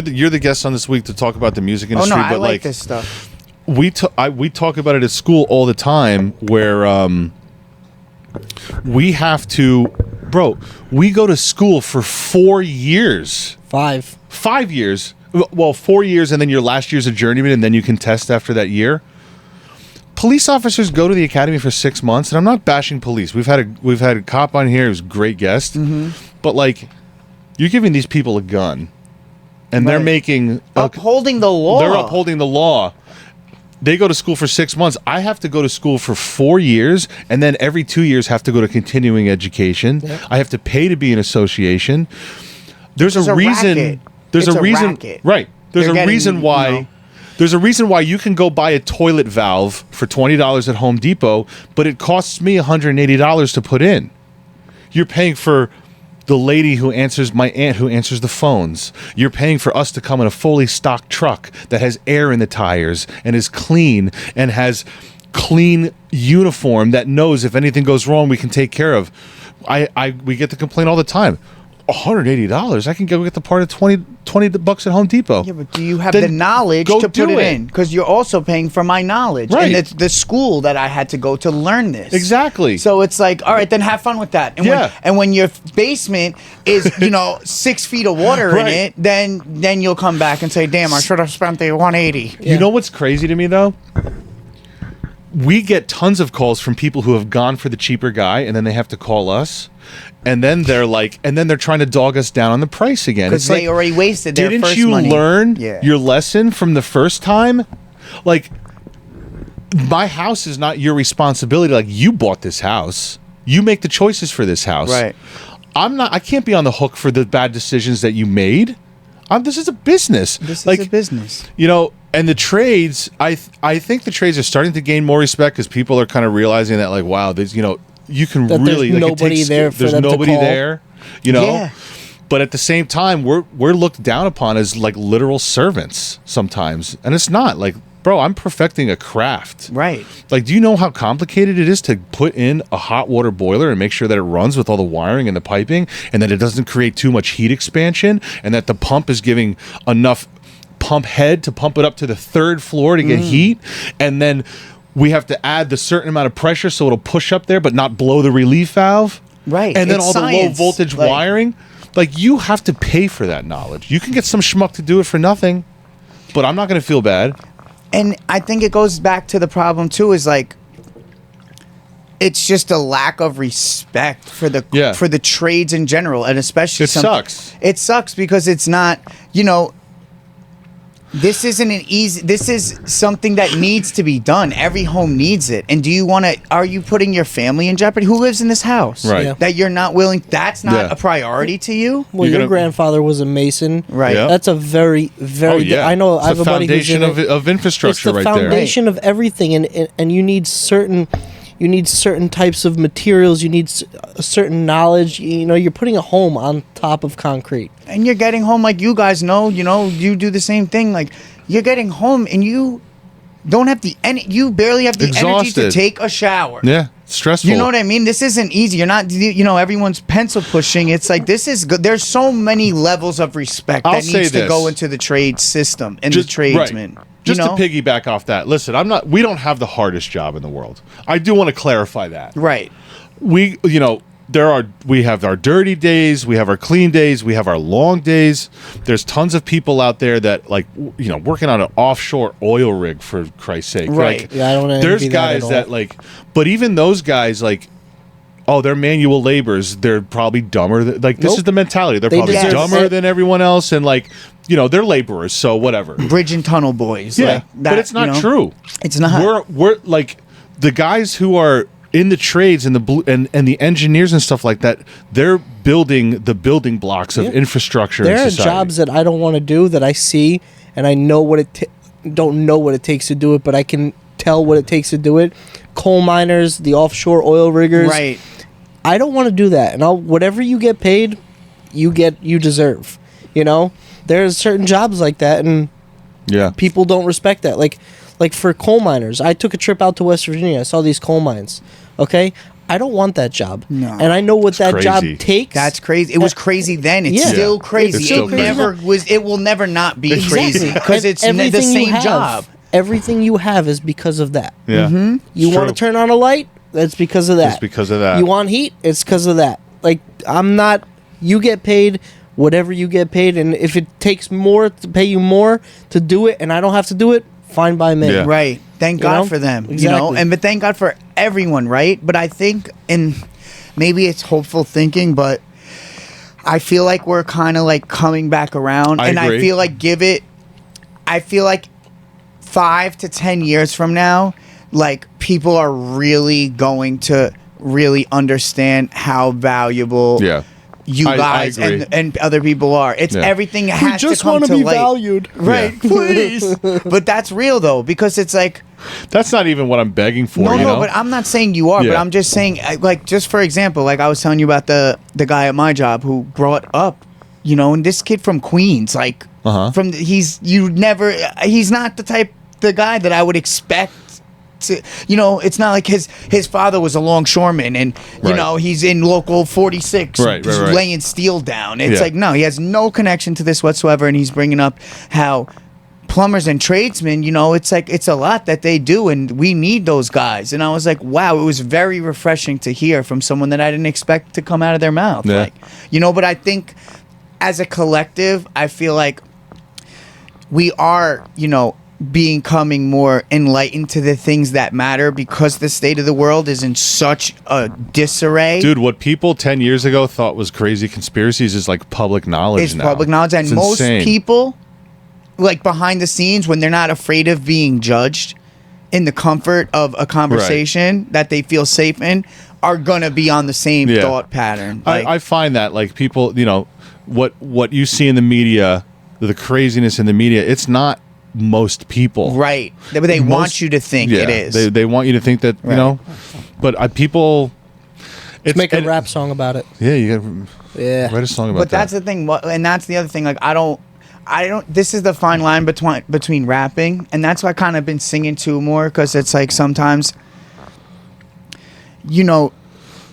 the guest on this week to talk about the music Oh industry, no, I but like this stuff. we talk about it at school all the time, where we have to, bro. We go to school for 4 years. 5. 5 years. Well, 4 years, and then your last year's a journeyman, and then you can test after that year. Police officers go to the academy for 6 months, and I'm not bashing police. We've had a cop on here who's a great guest, but like, you're giving these people a gun, and they're Right. making Upholding the law. They're upholding the law. They go to school for 6 months. I have to go to school for 4 years, and then every 2 years have to go to continuing education. Yep. I have to pay to be an association. There's It's a a reason. racket. There's It's a a reason. racket. Right. There's They're a getting, reason why. you know. There's a reason why you can go buy a toilet valve for $20 at Home Depot, but it costs me $180 to put in. You're paying for the lady my aunt who answers the phones. You're paying for us to come in a fully stocked truck that has air in the tires and is clean and has clean uniform that knows if anything goes wrong, we can take care of. We get the complaint all the time. $180. I can go get the part at $20 at Home Depot. Yeah, but do you have Then the knowledge go to put do it it. in? Because you're also paying for my knowledge, Right. and it's the school that I had to go to learn this. Exactly. So it's like, all right, then have fun with that. And Yeah. when your basement is 6 feet of water in Right. it, then you'll come back and say, damn, I should have spent the 180. You know what's crazy to me though? We get tons of calls from people who have gone for the cheaper guy, and then they have to call us, and then they're trying to dog us down on the price again. Because It's they like, already wasted their didn't first you money. learn Yeah. your lesson from the first time? Like, my house is not your responsibility. Like, you bought this house, you make the choices for this house. Right. I can't be on the hook for the bad decisions that you made. This is a business. This is a business. You know, and the trades, I think the trades are starting to gain more respect because people are kind of realizing that, like, wow, there's, you can That there's really, like, nobody there for there's them to nobody call. there, Yeah. But at the same time, we're looked down upon as like literal servants sometimes, and it's not. Like, bro, I'm perfecting a craft. Right. Like, do you know how complicated it is to put in a hot water boiler and make sure that it runs with all the wiring and the piping, and that it doesn't create too much heat expansion, and that the pump is giving enough pump head to pump it up to the 3rd floor to get heat, and then we have to add the certain amount of pressure so it'll push up there but not blow the relief valve. Right. And then It's all science. the low voltage Like- wiring. Like, you have to pay for that knowledge. You can get some schmuck to do it for nothing, but I'm not going to feel bad. And I think it goes back to the problem too, is like, it's just a lack of respect for the trades in general, and especially It sucks. It sucks because it's not, this isn't an easy. This is something that needs to be done. Every home needs it. And do you want to? Are you putting your family in jeopardy? Who lives in this house? Right. Yeah. That you're not willing. That's not Yeah. a priority to you. Well, You're your gonna- grandfather was a mason. Right. Yeah. That's a very, very. Oh yeah, I know. It's I have the a buddy who's in foundation it. of infrastructure It's the right there. foundation of everything, and you need certain. You need certain types of materials. You need a certain knowledge. You're putting a home on top of concrete. And you're getting home, like you guys know. You do the same thing. Like, you're getting home and you don't have you barely have the energy to Exhausted. take a shower. Yeah, stressful. You know what I mean? This isn't easy. You're not, everyone's pencil pushing. It's like, this is good. There's so many levels of respect I'll that say needs to this. go into the trade system and the tradesmen. Right. Just to piggyback off that, listen, we don't have the hardest job in the world. I do want to clarify that. Right. We have our dirty days, we have our clean days, we have our long days. There's tons of people out there that, like, working on an offshore oil rig, for Christ's sake. Right. Like, Yeah, I don't there's envy that guys at that, all. like, but even those guys, like, oh, they're manual laborers. They're probably dumber. Like, this Nope. is the mentality. They're They probably deserve dumber it. than everyone else, and, like, they're laborers, so whatever. Bridge and tunnel boys. Yeah, like that, but it's not true. It's not. We're like the guys who are in the trades and the engineers and stuff like that, they're building the building blocks of infrastructure. There in are society. jobs that I don't want to do that I see, and I know what don't know what it takes to do it, but I can tell what it takes to do it. Coal miners, the offshore oil riggers. Right. I don't want to do that, and whatever you get paid, you deserve. You know, there's certain jobs like that, and people don't respect that. Like for coal miners, I took a trip out to West Virginia. I saw these coal mines. Okay, I don't want that job. No. And I know what that crazy. job takes. That's crazy. It was crazy then. It's still crazy. It's still crazy. It will never not be crazy because And it's the everything you same have, job. Everything you have is because of that. Yeah. You It's want to true. turn on a light? That's because of that. It's because of that. You want heat? It's because of that. Like, I'm not. You get paid whatever you get paid, and if it takes more to pay you more to do it, and I don't have to do it, fine by me. Yeah. Right. Thank You God know? for them. You Exactly. know, but thank God for everyone, right? But I think, and maybe it's hopeful thinking, but I feel like we're kind of like coming back around, I and agree. I feel like I feel like 5 to 10 years from now, like people are really going to really understand how valuable you I guys agree. and other people are. It's everything has to come wanna to be light. valued. Right, Yeah. please. But that's real though, because it's like That's not even what I'm begging for. no, you know? but I'm not saying you are, but Yeah. I'm just saying, like, just for example, like I was telling you about the guy at my job who brought up, you know, and this kid from Queens, like, he's not the guy that I would expect to, you know, it's not like his father was a longshoreman and, you Right. know, he's in local 46 Right. laying steel down. It's Yeah. like, no, he has no connection to this whatsoever, and he's bringing up how plumbers and tradesmen, you know, it's like it's a lot that they do, and we need those guys. And I was like, wow, it was very refreshing to hear from someone that I didn't expect to come out of their mouth. Yeah. Like, you know, but I think as a collective, I feel like we are, you know, becoming more enlightened to the things that matter because the state of the world is in such a disarray. Dude, what people 10 years ago thought was crazy conspiracies is like public knowledge It's now. public knowledge, and It's most insane. people, like behind the scenes, when they're not afraid of being judged, in the comfort of a conversation that they feel safe in, are gonna be on the same thought pattern. Like, I find that like people, you know, what you see in the media, the craziness in the media, it's not most people, right? But they want you to think it is. They want you to think that, you know, but people. Let's make a rap song about it. Yeah, you got write a song about But that. that's the thing, and that's the other thing. Like, I don't. This is the fine line between rapping, and that's why I kind of been singing too more, because it's like sometimes, you know,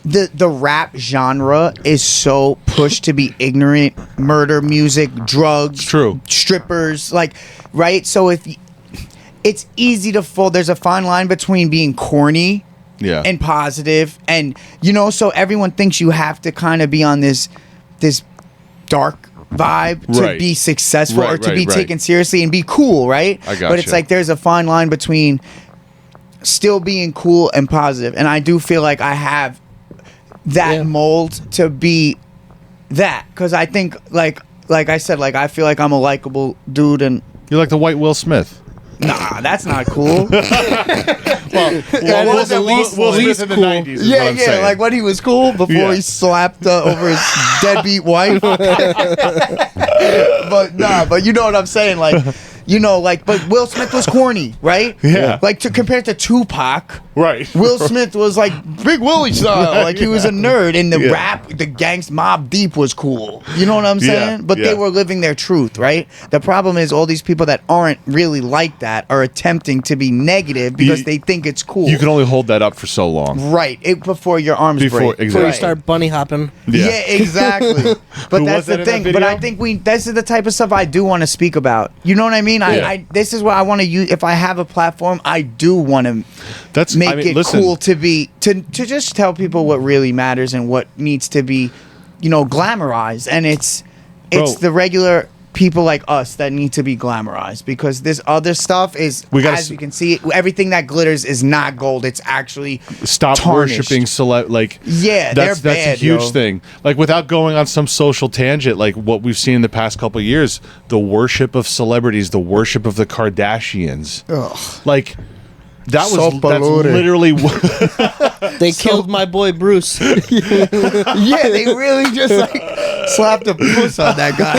the rap genre is so pushed to be ignorant, murder music, drugs, True. strippers, like, right? So it's easy to fall. There's a fine line between being corny and positive, and you know, so everyone thinks you have to kind of be on this dark vibe to be successful or to be taken seriously and be cool, right? I got But it's you. like there's a fine line between still being cool and positive, and I do feel like I have that mold to be that, because I think like I said, like I feel like I'm a likable dude, and You're like the white Will Smith. nah, that's not cool. Well, was at least Will Smith in the 90s is what I'm saying. like when he was cool before he slapped over his deadbeat wife. But you know what I'm saying, like, you know, like, but Will Smith was corny, right? Yeah. Like, compared to Tupac, Right. Will Smith was like Big Willie style, like he was a nerd. In the rap, the Gangs Mob Deep was cool. You know what I'm saying? But they were living their truth, right? The problem is all these people that aren't really like that are attempting to be negative because they think it's cool. You can only hold that up for so long. Right, before your arms break. Exactly. Before you Right. start bunny hopping. Yeah, exactly. But Who that's was that the in thing. that But I video? think this is the type of stuff I do want to speak about. You know what I mean? Yeah. This is what I want to use. If I have a platform, I do want to make it listen, cool to be to just tell people what really matters and what needs to be, you know, glamorized. And it's Bro. the regular people like us that need to be glamorized, because this other stuff is, as you can see, everything that glitters is not gold. It's actually stop tarnished. worshiping like Yeah, that's they're a bad, huge yo. thing. Like, without going on some social tangent, like what we've seen in the past couple of years, the worship of celebrities, the worship of the Kardashians. Ugh. Like, That's Sopalore. literally They killed my boy Bruce. Yeah, they really just like slapped a puss on that guy.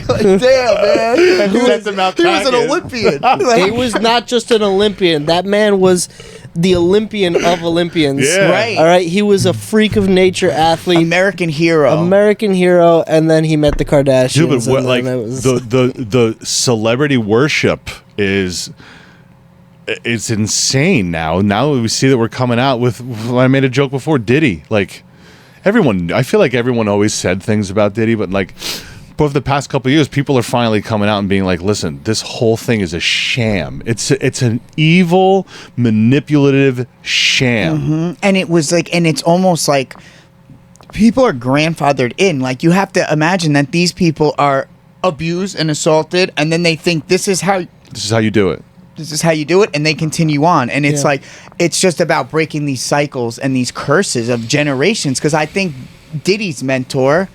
Like, damn, man. And sent them out he was an packing. Olympian. He Like, was not just an Olympian. That man was the Olympian of Olympians. Yeah. Right. All right. He was a freak of nature athlete, American hero. American hero, and then he met the Kardashians. Dude, but what, and like then it was, the celebrity worship is it's insane now. Now we see that we're coming out with. I made a joke before Diddy. Like everyone, I feel like everyone always said things about Diddy, but like over the past couple of years, people are finally coming out and being like, "Listen, this whole thing is a sham. It's an evil, manipulative sham." And it was like, and it's almost like people are grandfathered in. Like, you have to imagine that these people are abused and assaulted, and then they think this is how you do it. this is how you do it, and they continue on. And it's Yeah. like, it's just about breaking these cycles and these curses of generations. Because I think Diddy's mentor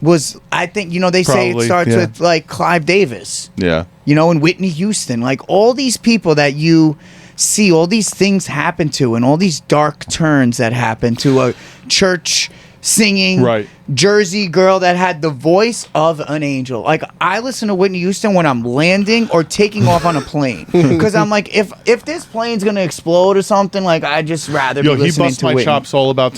was, I think, you know, they say it Probably, starts yeah. with like Clive Davis, Yeah. you know, and Whitney Houston, like all these people that you see, all these things happen to, and all these dark turns that happen to a church singing Right. Jersey girl that had the voice of an angel. Like, I listen to Whitney Houston when I'm landing or taking off on a plane, because I'm like, if this plane's gonna explode or something, like, I'd just rather Yo, be he listening busts to my Whitney. chops all the I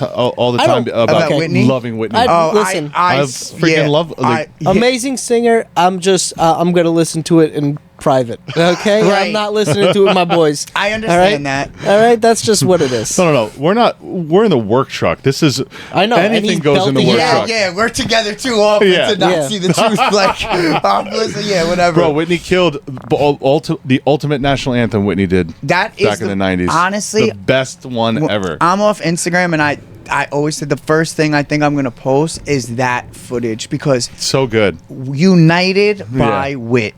time don't- about Okay. Whitney? loving Whitney. Listen, I freaking love, like- amazing singer. I'm just I'm gonna listen to it in private. Okay, Right. I'm not listening to it with my boys. I All understand right? that. All right, that's just what it is. No. We're in the work truck. This is. I know, and Anything he's goes in the belting work it truck. Yeah, we're together too often Yeah. to not Yeah. see the truth. Like, listen, yeah, whatever. Bro, Whitney killed the ultimate national anthem. Whitney did That is back in the '90s. honestly, the best one ever. I'm off Instagram, and I always said the first thing I think I'm gonna post is that footage, because So good. united by Yeah. wit.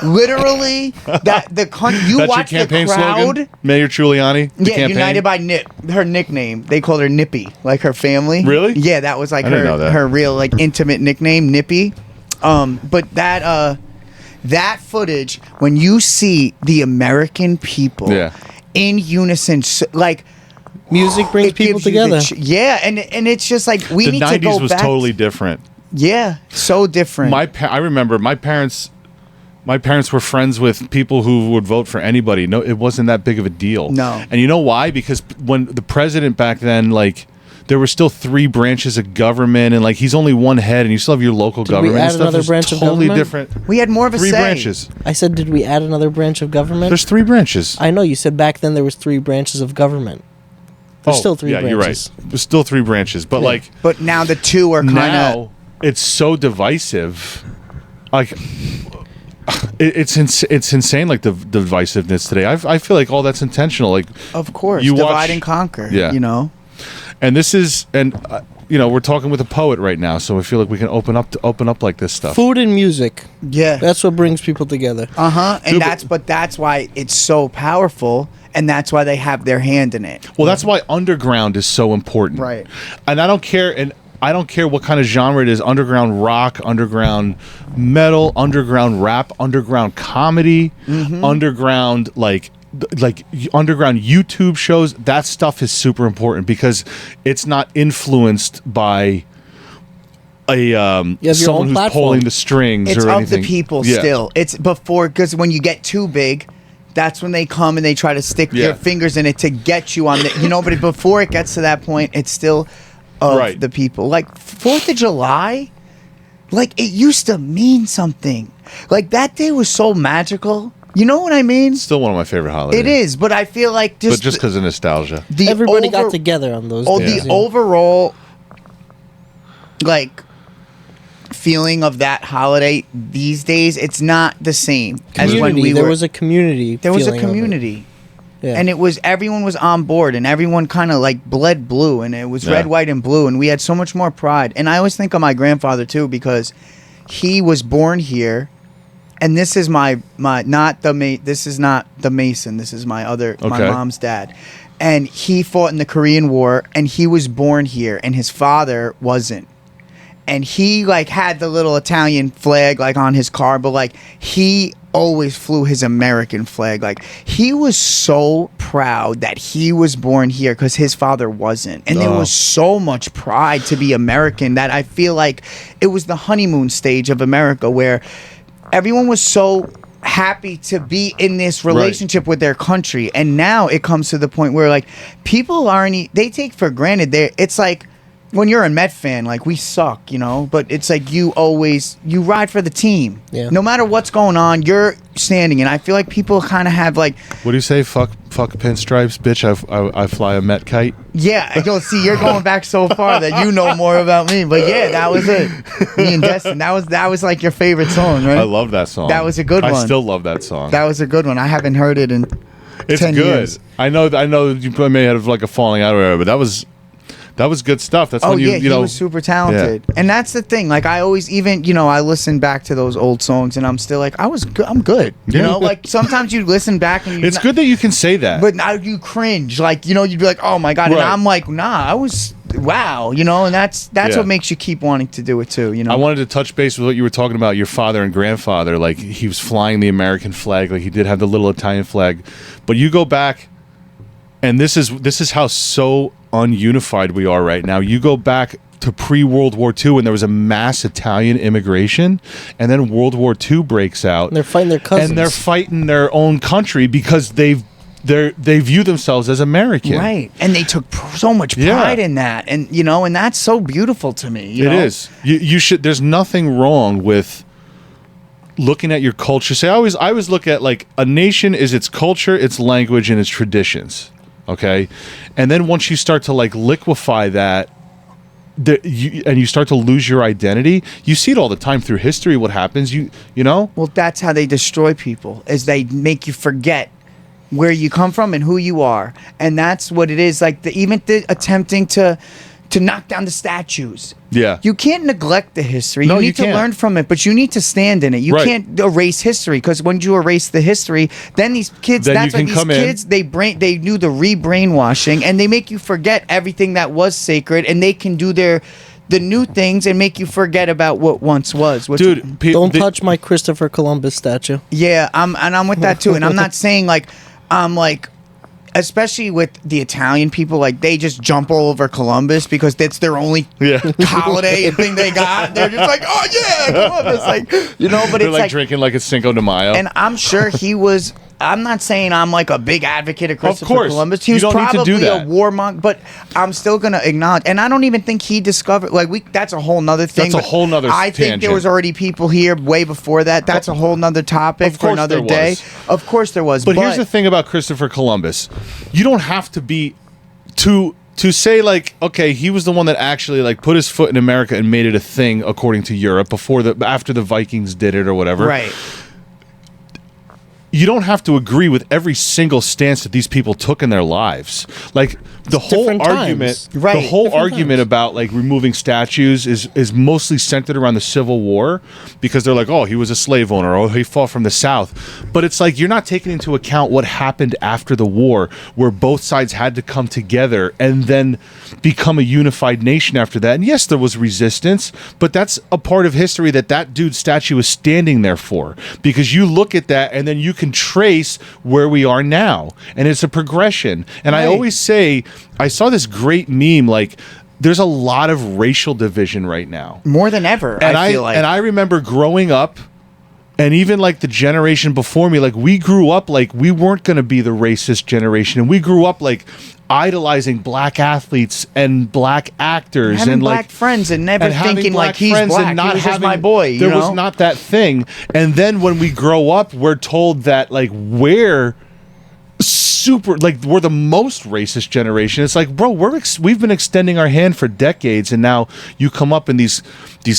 Literally, that the you That's your watch the campaign crowd. slogan, Mayor Giuliani. The Yeah, campaign? united by Nip. Her nickname, they called her Nippy, like her family. Really? Yeah, that was like I didn't know that. her real like intimate nickname, Nippy. But that footage, when you see the American people Yeah. in unison, like, Music brings it people gives you the together. yeah, and it's just like we The need to go '90s was back. totally different. Yeah, so different. I remember my parents. My parents were friends with people who would vote for anybody. No, it wasn't that big of a deal. No. And you know why? Because when the president back then, like, there were still 3 branches of government, and like he's only one head, and you still have your local Did we government. add and stuff. another It's branch of totally government? different. we had more of a 3 say. branches. I said, did we add another branch of government? There's 3 branches. I know you said back then there was 3 branches of government. There's still 3 yeah, branches. you're right. There's still 3 branches, but like But now the two are kind of. now, it's so divisive. Like it's insane. Like the divisiveness today. I feel like all that's intentional. Like Of course, You divide watch- and conquer. Yeah. You know. And this is, we're talking with a poet right now, so I feel like we can open up like this stuff. Food and music. Yeah. That's what brings people together. And Dude, but that's why it's so powerful, and that's why they have their hand in it. Well, that's why underground is so important, Right. And I don't care what kind of genre it is: underground rock, underground metal, underground rap, underground comedy, underground like underground YouTube shows. That stuff is super important because it's not influenced by a have your someone own who's platform. pulling the strings It's or of anything. the people Yeah. still. It's before, because when you get too big, that's when they come and they try to stick Yeah. their fingers in it to get you on the, but before it gets to that point, it's still of Right. the people. Like 4th of July, like it used to mean something. Like that day was so magical. You know what I mean? Still one of my favorite holidays. It is, but I feel like but just because of nostalgia. Everybody got together on those days. The overall, like, feeling of that holiday these days, it's not the same as when Community. we There were. was a community. There was a feeling of it. community. Yeah. And it was, everyone was on board, and everyone kind of like bled blue, and it was Yeah. red, white, and blue, and we had so much more pride. And I always think of my grandfather too, because he was born here, and this is this is not the Mason, this is my Okay. mom's dad, and he fought in the Korean War, and he was born here, and his father wasn't. And he like had the little Italian flag like on his car, but like he always flew his American flag. Like, he was so proud that he was born here because his father wasn't. And there was so much pride to be American that I feel like it was the honeymoon stage of America where everyone was so happy to be in this relationship with their country. And now it comes to the point where, like, people aren't, they take for granted. It's like, when you're a Met fan, like, we suck, you know, but it's like you ride for the team. Yeah. No matter what's going on, you're standing. And I feel like people kind of have like, What do you say? Fuck pinstripes, bitch. I fly a Met kite. yeah, go see, you're going back so far that you know more about me. But yeah, that was it. Me and Destin, that was like your favorite song, right? I love that song. That was a good one. I still love that song. That was a good one. I haven't heard it in It's 10 good. years. I know you may have like a falling out or whatever, but that was good stuff. That's Oh when yeah, you know, he was super talented, and that's the thing. Like, I always, even, you know, I listen back to those old songs, and I'm still like, I'm good. You Yeah. know, like, sometimes you listen back and It's good that you can say that. but now you cringe. Like, you know, you'd be like, oh my god, Right. and I'm like, nah, I was wow, you know, and that's Yeah. what makes you keep wanting to do it too. You know, I wanted to touch base with what you were talking about, your father and grandfather. Like, he was flying the American flag, like he did have the little Italian flag. But you go back, and this is how so ununified we are right now. You go back to pre-World War II when there was a mass Italian immigration, and then World War II breaks out. And they're fighting their cousins. And they're fighting their own country because they view themselves as American. right? And they took so much pride Yeah. in that, and you know, and that's so beautiful to me. You It know? is. You should. There's nothing wrong with looking at your culture. Say, I always look at, like, a nation is its culture, its language, and its traditions. Okay, and then once you start to, like, liquefy that, and you start to lose your identity. You see it all the time through history. What happens? You know. Well, that's how they destroy people, is they make you forget where you come from and who you are. And that's what it is. Like, even attempting to knock down the statues. Yeah. You can't neglect the history. No, you you need to can't. learn from it, but you need to stand in it. You Right. can't erase history, because when you erase the history, then these kids, Then that's you why can these come in. kids, they do the re-brainwashing, and they make you forget everything that was sacred, and they can do the new things and make you forget about what once was. Which, Dude, Don't touch my Christopher Columbus statue. yeah, I'm with that too. And I'm not saying like I'm like, especially with the Italian people, like, they just jump all over Columbus because that's their only Yeah. holiday and thing they got. They're just like, oh yeah, Columbus, like, you know. But They're it's like like, drinking like a Cinco de Mayo. and I'm sure he was. I'm not saying I'm like a big advocate of Christopher course. Columbus. He You was don't need to probably do a that. warmonger, but I'm still gonna acknowledge. And I don't even think he discovered. Like, that's a whole nother thing. That's a but whole nother I think there tangent. was already people here way before that. That's a whole nother topic Of for course another there day. was. Of course there was. But here's the thing about Christopher Columbus. You don't have to be to say, like, okay, he was the one that actually, like, put his foot in America and made it a thing according to Europe after the Vikings did it or whatever. Right. You don't have to agree with every single stance that these people took in their lives. Like, the whole different argument, times. Right. the whole Different argument times. about, like, removing statues is mostly centered around the Civil War, because they're like, oh, he was a slave owner, oh, he fought from the South. But it's like, you're not taking into account what happened after the war, where both sides had to come together and then become a unified nation after that. And yes, there was resistance, but that's a part of history that dude's statue is standing there for, because you look at that and then you can trace where we are now, and it's a progression. And I Right. always say, I saw this great meme, like, there's a lot of racial division right now, more than ever. and I feel like. and I remember growing up, and even like the generation before me, like, we grew up like we weren't going to be the racist generation, and we grew up like idolizing black athletes and black actors having and black like friends and never having thinking black like he's friends black. and not he was just having my boy. You there know? was not that thing. And then when we grow up, we're told that, like, we're the most racist generation. It's like, bro, we've been extending our hand for decades, and now you come up and these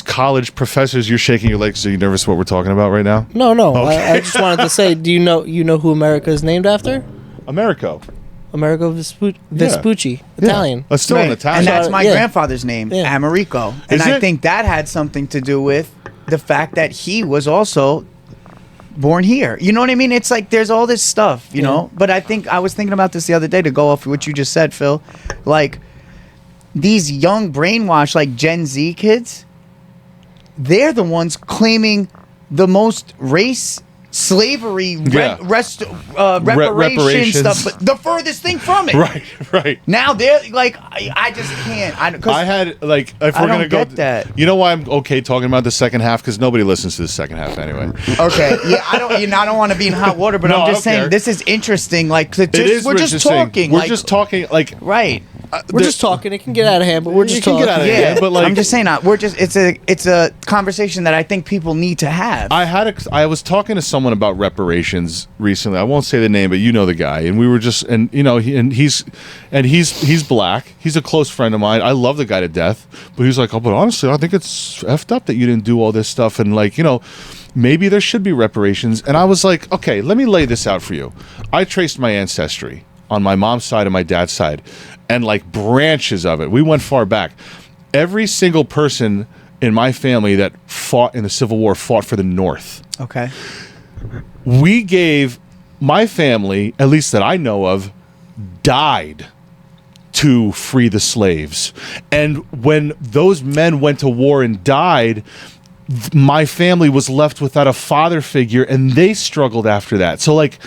college professors, you're shaking your legs. Are you nervous what we're talking about right now? No. I just wanted to say, do you know who America is named after? Americo. Amerigo Vespucci, Italian. That's still an Right. Italian. And that's my Yeah. grandfather's name, Yeah. Americo. And Is I it? think that had something to do with the fact that he was also born here. You know what I mean? It's like there's all this stuff, you know? But I was thinking about this the other day, to go off what you just said, Phil. Like, these young brainwashed, like, Gen Z kids, they're the ones claiming the most race slavery, Yeah. reparation stuff, but the furthest thing from it. Right. Now they're like, I just can't. I had like if I we're don't gonna go, get that. you know why I'm okay talking about the second half because nobody listens to the second half anyway. Okay, yeah, I don't want to be in hot water, but No, I'm I just don't saying care. this is interesting. Like, It is. we're just talking. We're like, just talking. Like right. We're just talking. It can get out of hand, but we're just can talking. get out of Yeah, hand, but like I'm just saying, it's a conversation that I think people need to have. I was talking to someone about reparations recently. I won't say the name, but you know the guy, and we were just, and you know, he's black. He's a close friend of mine. I love the guy to death, but he's like, oh, but honestly, I think it's effed up that you didn't do all this stuff, and like, you know, maybe there should be reparations. And I was like, okay, let me lay this out for you. I traced my ancestry on my mom's side and my dad's side, and like branches of it. We went far back. Every single person in my family that fought in the Civil War fought for the North. Okay. We gave my family, at least that I know of, died to free the slaves. And when those men went to war and died, my family was left without a father figure, and they struggled after that. So like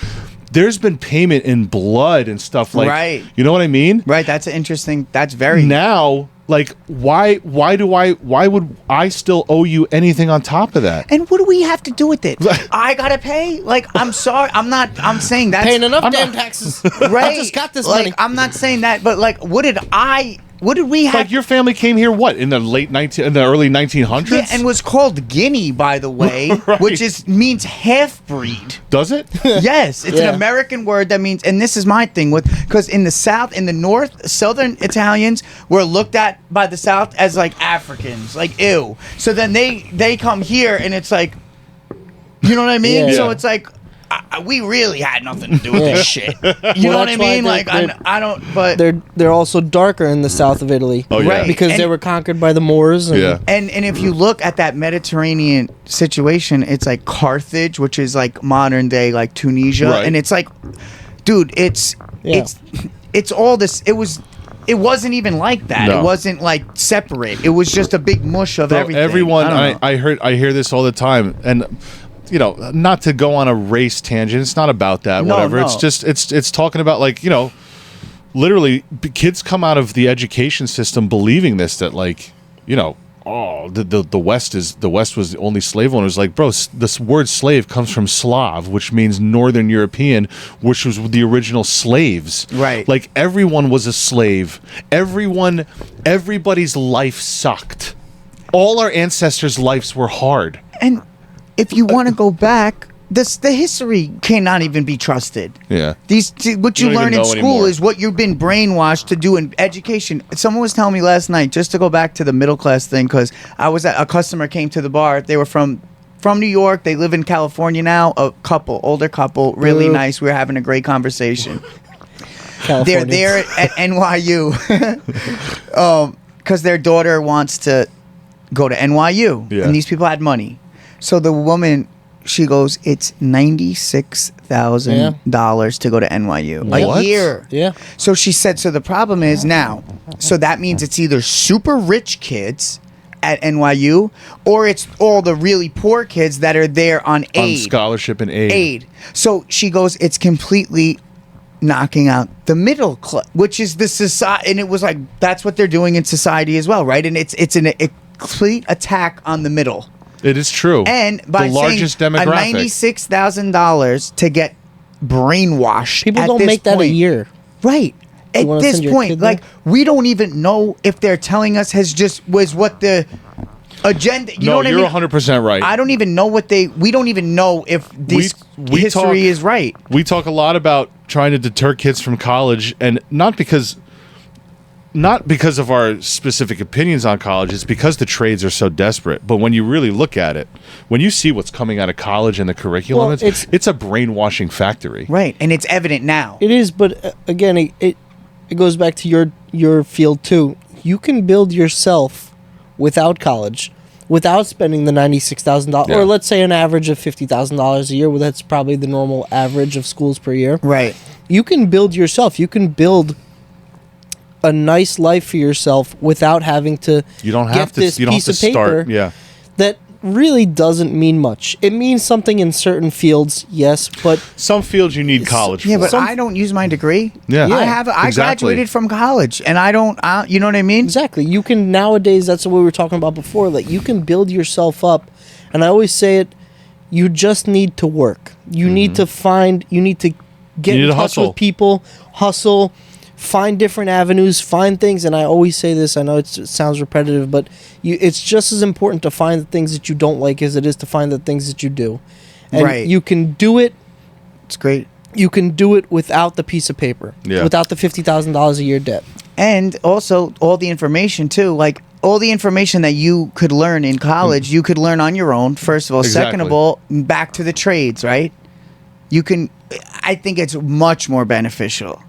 there's been payment in blood and stuff like, Right. You know what I mean? Right. That's interesting. That's very Now, like, why would I still owe you anything on top of that? And what do we have to do with it? I gotta pay? Like, I'm sorry. I'm saying that's Paying enough damn taxes. right. I just got this like, money. I'm not saying that, but like, what did we have? Like your family came here what in the early 1900s? Yeah, and was called Guinea, by the way, Right. which means half breed. Does it? Yes, it's Yeah. an American word that means, and this is my thing with, because in the South, in the North, Southern Italians were looked at by the South as like Africans, like ew. So then they come here, and it's like, you know what I mean? Yeah. So it's like, we really had nothing to do with Yeah. this shit. You know what I that's why mean? Like, I don't, but. They're also darker in the south of Italy. Oh, yeah. Right. Because they And- were conquered by the Moors. And Yeah. And if you look at that Mediterranean situation, it's like Carthage, which is like modern day like Tunisia, Right. and it's like, dude, it's all this. It wasn't even like that. No. It wasn't like separate. It was just a big mush of Bro, everything. everyone, I don't know. I hear this all the time, and you know, not to go on a race tangent. It's not about that. No, whatever. no. It's just it's talking about like you know, literally kids come out of the education system believing this that like you know. Oh, the West was the only slave owners. Like, bro, this word slave comes from Slav, which means Northern European, which was the original slaves. Right. Like everyone was a slave. Everybody's life sucked. All our ancestors' lives were hard. And if you want to go back, the history cannot even be trusted. Yeah. What you You don't learn even in know school anymore. is what you've been brainwashed to do in education. Someone was telling me last night, just to go back to the middle class thing, because a customer came to the bar. They were from New York. They live in California now. Older couple, really Ooh. nice. We were having a great conversation. California. They're at NYU because their daughter wants to go to NYU, Yeah. and these people had money. So the woman, she goes, it's $96,000 to go to NYU What? a year. Yeah. So she said, so the problem is now, so that means it's either super rich kids at NYU or it's all the really poor kids that are there on aid. On scholarship and aid. So she goes, it's completely knocking out the middle class, which is the society. And it was like, that's what they're doing in society as well, right? And it's a complete attack on the middle. It is true. And by the largest saying demographic. $96,000 to get brainwashed. People at don't this make that a point. year. Right. At wanna this send your point, kid like, there? we don't even know if they're telling us was what the agenda. You know No, what you're I mean? 100% right. I don't even know we don't even know if this We history talk- is right. We talk a lot about trying to deter kids from college, and not because of our specific opinions on college. It's because the trades are so desperate. But when you really look at it, when you see what's coming out of college and the curriculum, Well, it's a brainwashing factory. Right. And it's evident now. It is, but again, it goes back to your field too. You can build yourself without college, without spending the $96,000, Yeah. or let's say an average of $50,000 a year. Well, that's probably the normal average of schools per year. Right. You can build yourself. You can build a nice life for yourself without having to You don't get have to. this You don't have piece to of paper start. Yeah. that really doesn't mean much. It means something in certain fields, yes, but Some fields you need college Yeah, for. but Some- I don't use my degree. Yeah. I Exactly. graduated from college, and I don't. You know what I mean? exactly. You can nowadays. That's what we were talking about before. Like you can build yourself up, and I always say it. You just need to work. You need to find. You need to get You need in to touch hustle. with people. Hustle. Find different avenues. Find things. And I always say this. I know it sounds repetitive, but it's just as important to find the things that you don't like as it is to find the things that you do. And Right. you can do it. It's great. You can do it without the piece of paper. Yeah. Without the $50,000 a year debt. And also all the information too, like all the information that you could learn in college, you could learn on your own. First of all, second of Exactly. all, back to the trades, right? You can. I think it's much more beneficial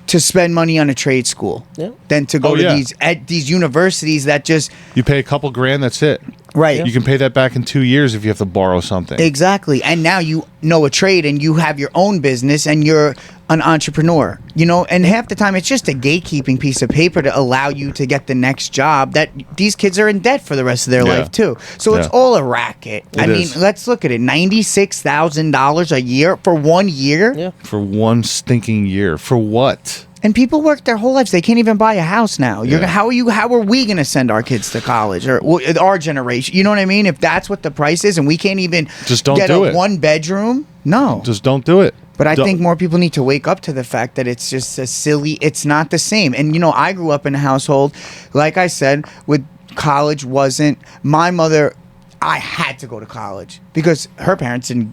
to spend money on a trade school Yeah. than to go Oh, to yeah. these universities that just You pay a couple grand, that's it. right. You can pay that back in 2 years if you have to borrow something. Exactly. And now you know a trade and you have your own business and you're an entrepreneur, you know, and half the time it's just a gatekeeping piece of paper to allow you to get the next job that these kids are in debt for the rest of their Yeah. life too. So it's Yeah. all a racket. I mean, is. let's look at it. $96,000 a year for 1 year. Yeah. For one stinking year. For what? And people work their whole lives. They can't even buy a house now. Yeah. How are we going to send our kids to college or our generation? You know what I mean? If that's what the price is and we can't even Just don't get do a it. 1-bedroom, no. Just don't do it. But I Don't- think more people need to wake up to the fact that it's just a silly, it's not the same. And, you know, I grew up in a household, like I said, with college wasn't, my mother, I had to go to college because her parents didn't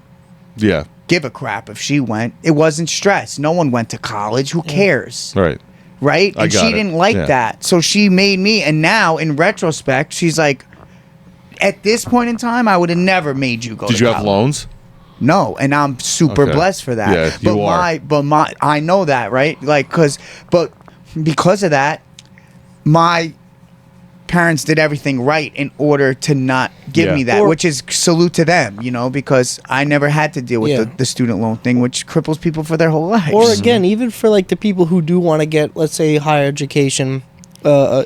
Yeah. give a crap if she went. It wasn't stress. No one went to college. Who cares? Right. Right? I And got she it. didn't like Yeah. that. So she made me, and now in retrospect, she's like, at this point in time, I would have never made you go Did to you have college. loans? No, and I'm super Okay. blessed for that. Yeah, you are. But I know that, right? Like, but because of that, my parents did everything right in order to not give Yeah. me that, Or- which is salute to them, you know, because I never had to deal with Yeah. the student loan thing, which cripples people for their whole lives. Or again, even for like the people who do want to get, let's say, higher education, a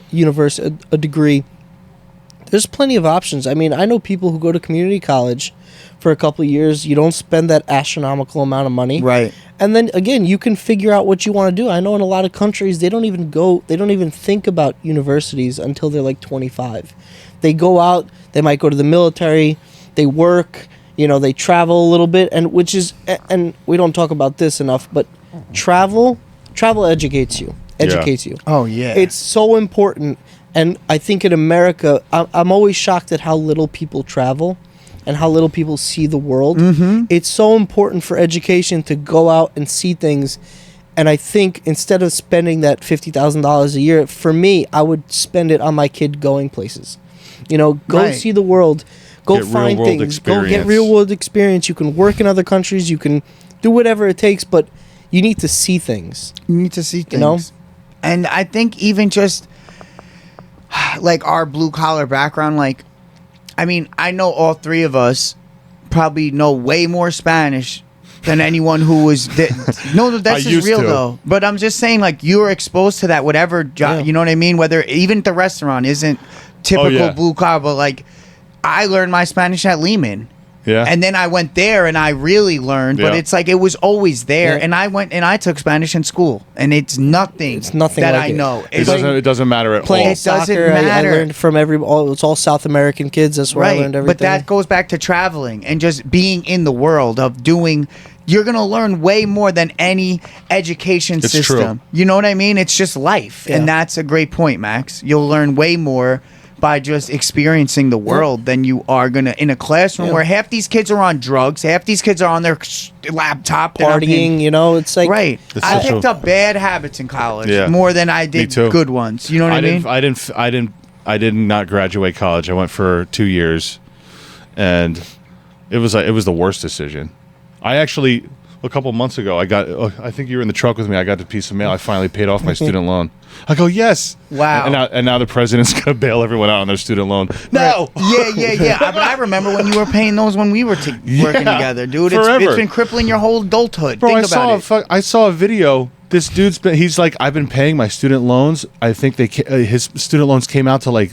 degree, there's plenty of options. I mean, I know people who go to community college for a couple of years. You don't spend that astronomical amount of money, Right. And then again, you can figure out what you want to do. I know in a lot of countries they don't even think about universities until they're like 25. They go out, they might go to the military, they work, you know, they travel a little bit, and we don't talk about this enough, but travel educates you. You. Oh, yeah. It's so important, and I think in America, I'm always shocked at how little people travel and how little people see the world. Mm-hmm. It's so important for education to go out and see things, and I think instead of spending that $50,000 a year, for me, I would spend it on my kid going places. You know, go Right. see the world, go Get find real-world things, go get experience. real world experience. You can work in other countries, you can do whatever it takes, but you need to see things. You need to see things. know? And I think even just like our blue collar background, like, I mean, I know all three of us probably know way more Spanish than anyone who was. No, I that's just used real to. though. But I'm just saying, like, you were exposed to that, whatever job, Yeah. you know what I mean? Whether even at the restaurant isn't typical yeah. blue collar, but like, I learned my Spanish at Lehman. Yeah. And then I went there and I really learned, but Yeah. it's like it was always there. Yeah. And I went and I took Spanish in school, and it's nothing. It's nothing that like I it. know. it It's doesn't matter at Playing all. It doesn't soccer, I matter. learned from it's all South American kids. That's where I learned everything. But that goes back to traveling and just being in the world of doing. You're gonna learn way more than any education It's system. true. You know what I mean? It's just life, Yeah. and that's a great point, Max. You'll learn way more by just experiencing the world than you are gonna in a classroom Yeah. where half these kids are on drugs, half these kids are on their laptop they're not paying- partying, you know, it's like Right. That's I so picked true. up bad habits in college Yeah. more than I did too. good ones. You know what I mean? I did not graduate college. I went for 2 years, and it was the worst decision. I actually a couple months ago I think you were in the truck with me. I got the piece of mail. I finally paid off my student loan. I go, yes. Wow. And now the president's gonna bail everyone out on their student loan. No. Yeah. But I remember when you were paying those when we were working together, dude. It's forever. been crippling your whole adulthood. Bro, Think about it. I saw a video. This he's like, I've been paying my student loans. I think his student loans came out to like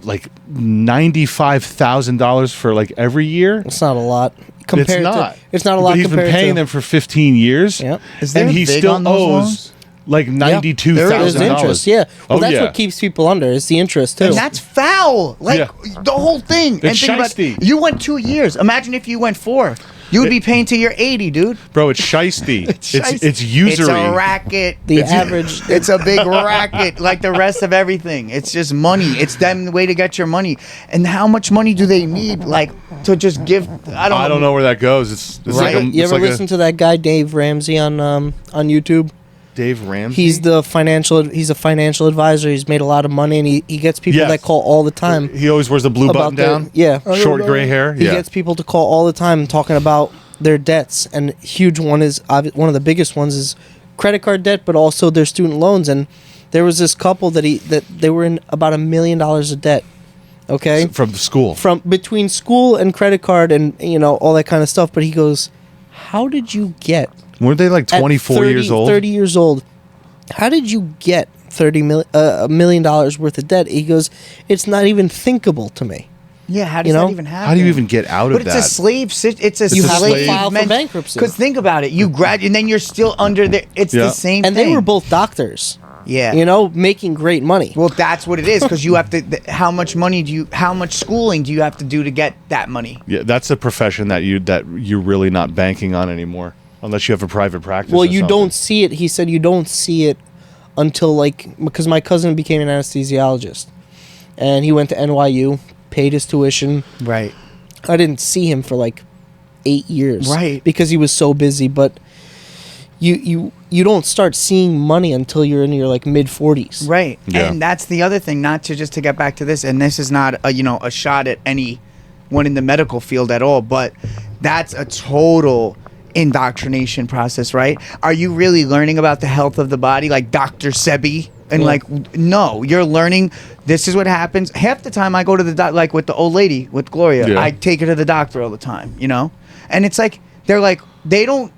like $95,000 for like every year. It's not a lot. It's not. It's not a lot. But he's been compared paying to, them for 15 years. Yep. Is there and a he vig still on those owes loans? like $92,000. There is interest. Yeah. Well, that's what keeps people under. Is the interest too. And that's foul. Like the whole thing. It's and think about shiesty. you went 2 years. Imagine if you went 4. You would be paying till you're 80, dude. Bro, it's shiesty. Shiesty. It's usury. It's a racket. The average. It's a big racket, like the rest of everything. It's just money. It's them the way to get your money. And how much money do they need, like, to just give? I don't know where that goes. It's Right. like You ever listen to that guy Dave Ramsey on YouTube? Dave Ramsey. He's a financial advisor. He's made a lot of money, and he gets people Yes. that call all the time. He always wears the blue button their- down. yeah. Short gray hair. He gets people to call all the time talking about their debts, and huge one is one of the biggest ones is credit card debt, but also their student loans. And there was this couple that they were in about $1 million of debt. Okay, from the school. From between school and credit card and all that kind of stuff. But he goes, "How did you get?" Weren't they like 24 at 30, years old? 30 years old. How did you get $1 million worth of debt? He goes, "It's not even thinkable to me." Yeah, how does that even happen? How do you even get out of But that? it's a slave. It's a You have to slave file for bankruptcy. Because think about it, you graduate and then you're still under the. It's the same. And thing. they were both doctors. Yeah. Making great money. Well, that's what it is because you have to. How much schooling do you have to do to get that money? Yeah, that's a profession that you're really not banking on anymore, unless you have a private practice. Well, or you something. don't see it. He said you don't see it until because my cousin became an anesthesiologist, and he went to NYU, paid his tuition. Right. I didn't see him for like 8 years. Right. Because he was so busy, but you don't start seeing money until you're in your like mid 40s. Right. Yeah. And that's the other thing. Not to get back to this, and this is not a shot at anyone in the medical field at all, but that's a total indoctrination process, right? Are you really learning about the health of the body, like Dr. Sebi? And no, you're learning. This is what happens. Half the time I go to the doc, like with the old lady, with Gloria, Yeah. I take her to the doctor all the time, And it's like, they're like, they don't,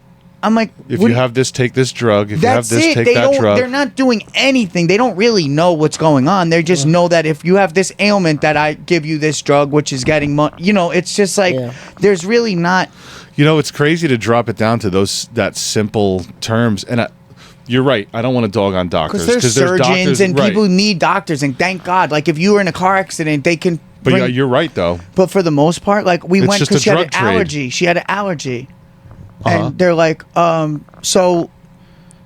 I'm like, If what you do have this, take this drug. If you have that's this, it. take They that don't. drug. They're not doing anything. They don't really know what's going on. They just know that if you have this ailment, that I give you this drug, which is getting money. It's just like there's really not. It's crazy to drop it down to that simple terms. And you're right. I don't want to dog on doctors Because there's surgeons doctors, and right. people need doctors, and thank God. Like if you were in a car accident, they can. But yeah, you're right though. But for the most part, like we It's went just because a she had an drug trade. allergy. She had an allergy, Uh-huh. and they're like, so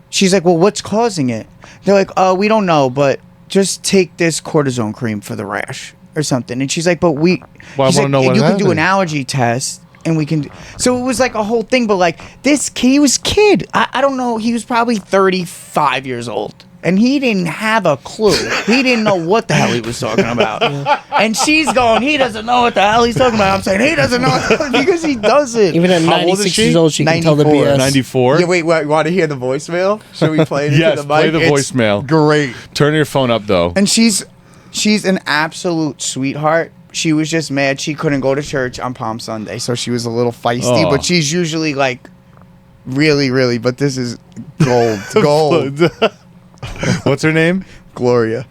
she's like, well, what's causing it? They're like, we don't know, but just take this cortisone cream for the rash or something. And she's like, but Well, I she's wanna like, know what you can do happened. an allergy test. And we can, so it was like a whole thing. But like this kid, he was kid. I don't know. He was probably 35 years old, and he didn't have a clue. He didn't know what the hell he was talking about. And she's going, he doesn't know what the hell he's talking about. I'm saying he doesn't know because he doesn't. Even at How old is 96 she? years old, she can tell the 94. BS. 94. Yeah, wait, you want to hear the voicemail? Should we play it Yes, into the play mic? the It's voicemail. Great. Turn your phone up though. And she's an absolute sweetheart. She was just mad she couldn't go to church on Palm Sunday, so she was a little feisty. Aw. But she's usually like really, really. But this is gold. What's her name? Gloria.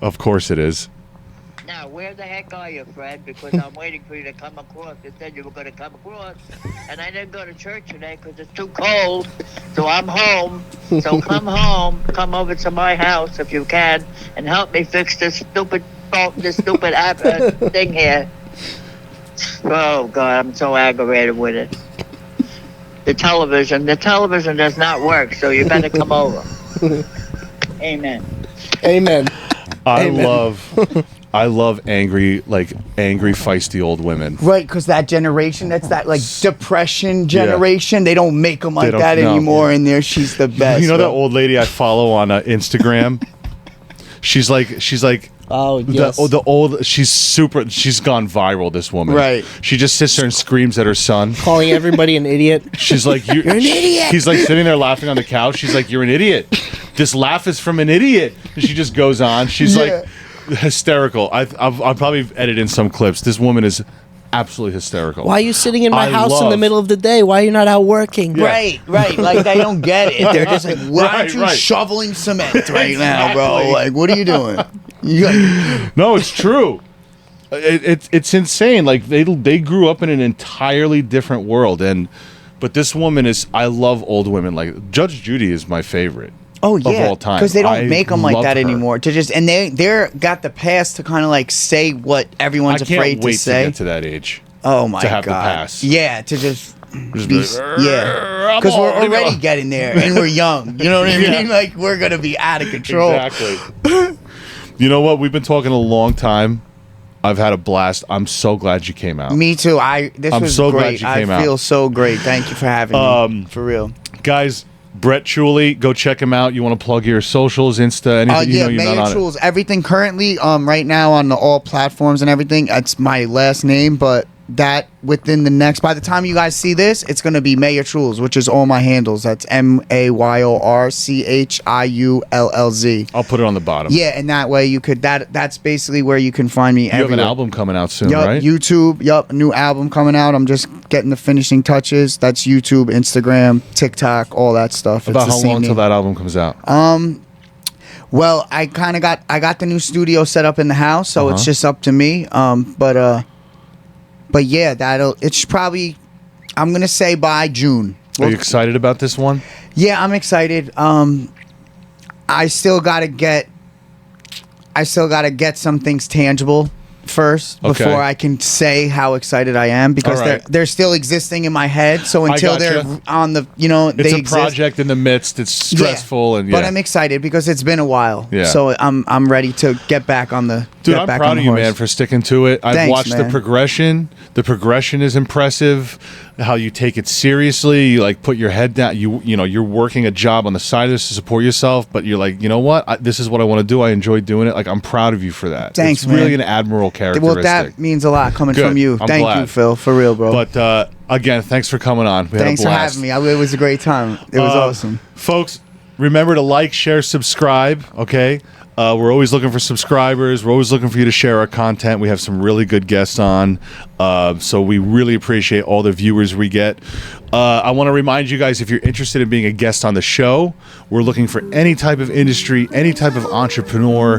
Of course it is. Now, where the heck are you, Fred? Because I'm waiting for you to come across. You said you were going to come across. And I didn't go to church today because it's too cold. So I'm home. So come home. Come over to my house if you can. And help me fix this stupid app thing here. Oh, God, I'm so aggravated with it. The television does not work. So you better come over. Amen. Amen. I Amen. love angry, feisty old women. Right, because that generation, that's that like depression generation. They don't make them like don't- that no. anymore. And she's the best. You know that bro. old lady I follow on Instagram? she's like Oh, yes. she's gone viral, this woman. Right. She just sits there and screams at her son. Calling everybody an idiot. She's like, you're an idiot. He's like sitting there laughing on the couch. She's like, you're an idiot. This laugh is from an idiot. And she just goes on. She's like hysterical. I'll probably edit in some clips. This woman is absolutely hysterical. Why are you sitting in my I house in the love- middle of the day? Why are you not out working? Right. Like they don't get it. They're just like, why aren't you Right. shoveling cement right now, bro? Exactly. Like, what are you doing? No, it's true. It's insane. Like they grew up in an entirely different world, but this woman is. I love old women. Like Judge Judy is my favorite. Oh yeah, of all time, because they don't make them like love that her. anymore. To just and they're got the pass to kind of like say what everyone's I can't afraid wait to say. to get to that age. Oh my to have god! the pass. Yeah, to just Just be, be like, yeah, I'm because we're old, leave me already alone. getting there and we're young. You know what I Yeah. mean? Like we're gonna be out of control. Exactly. You know what? We've been talking a long time. I've had a blast. I'm so glad you came out. Me too. This I'm was so glad great. you came out. I feel so great. Thank you for having me. For real. Guys, Brett Chiulli, go check him out. You want to plug your socials, Insta, anything? Yeah, you're Mayor not on it. Chiullz. Everything currently, right now on all platforms and everything. It's my last name, but that within the next. By the time you guys see this, it's gonna be Mayor Chiullz, which is all my handles. That's MayorChiullz. I'll put it on the bottom. Yeah, and that way you could. That's basically where you can find me. You have an album coming out soon, Yup, right? YouTube. Yup, new album coming out. I'm just getting the finishing touches. That's YouTube, Instagram, TikTok, all that stuff. About It's the how same long till name. that album comes out? Well, I got the new studio set up in the house, so it's just up to me. But yeah, it's probably, I'm gonna say by June. Are you excited about this one? Yeah, I'm excited. I still gotta get some things tangible first Okay. before I can say how excited I am, because All right. they're still existing in my head. So until gotcha. they're on the, It's they a exist. project in the midst. It's stressful, and yeah. But I'm excited because it's been a while. Yeah. So I'm ready to get back on the. Dude, get I'm back proud on the of you, horse. man, for sticking to it. I've Thanks, watched the man. progression. The progression is impressive. How you take it seriously. You like put your head down. You know you're working a job on the side of this to support yourself, but you're like, you know what? This is what I want to do. I enjoy doing it. Like I'm proud of you for that. Thanks, it's really man. an admirable characteristic. Well, that means a lot coming Good. from you. I'm Thank you, glad. Phil, for real, bro. But again, thanks for coming on. We Thanks had for a blast. having me. It was a great time. It was awesome. Folks, remember to like, share, subscribe, okay? We're always looking for subscribers. We're always looking for you to share our content. We have some really good guests on, so we really appreciate all the viewers we get. I want to remind you guys, if you're interested in being a guest on the show, we're looking for any type of industry, any type of entrepreneur,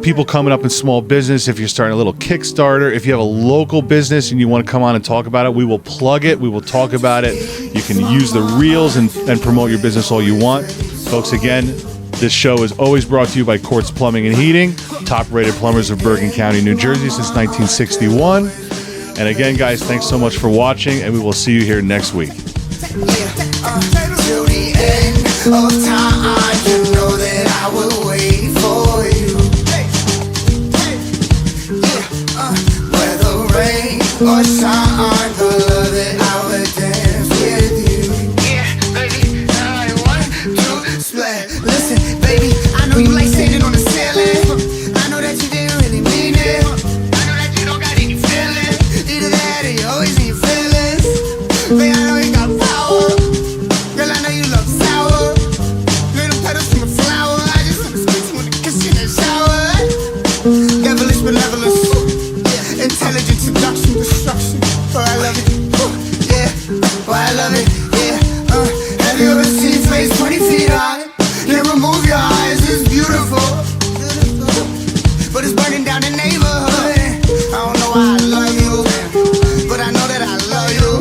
people coming up in small business. If you're starting a little Kickstarter, if you have a local business and you want to come on and talk about it, we will plug it. We will talk about it. You can use the reels and promote your business all you want. Folks, again, this show is always brought to you by Quartz Plumbing and Heating, top-rated plumbers of Bergen County, New Jersey since 1961. And again, guys, thanks so much for watching, and we will see you here next week. Till the end of time, you know that I will wait for you. Whether rain or shine, the love that I will dance with you. Yeah, baby, I want to splat. Listen, baby, I know you like sitting on the ceiling. I know that you didn't really mean it. I know that you don't got any feelings. Either that or you always in your feelings. Baby, I know you got power. Girl, I know you love sour. Little petals from a flower. I just wanna squeeze you in the kiss in the shower. Devilish benevolence. Intelligent seduction, destruction. Oh, I love it. Yeah. Oh, I love it. Yeah. Have you ever seen face 20 feet high? Can't remove your eyes. It's beautiful. But it's burning down the neighborhood. I don't know why I love you, but I know that I love you.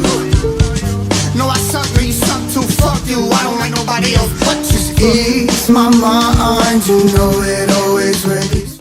No, I suck, but you suck too. Fuck you. I don't like nobody else but you. Ease my mind. You know it always will.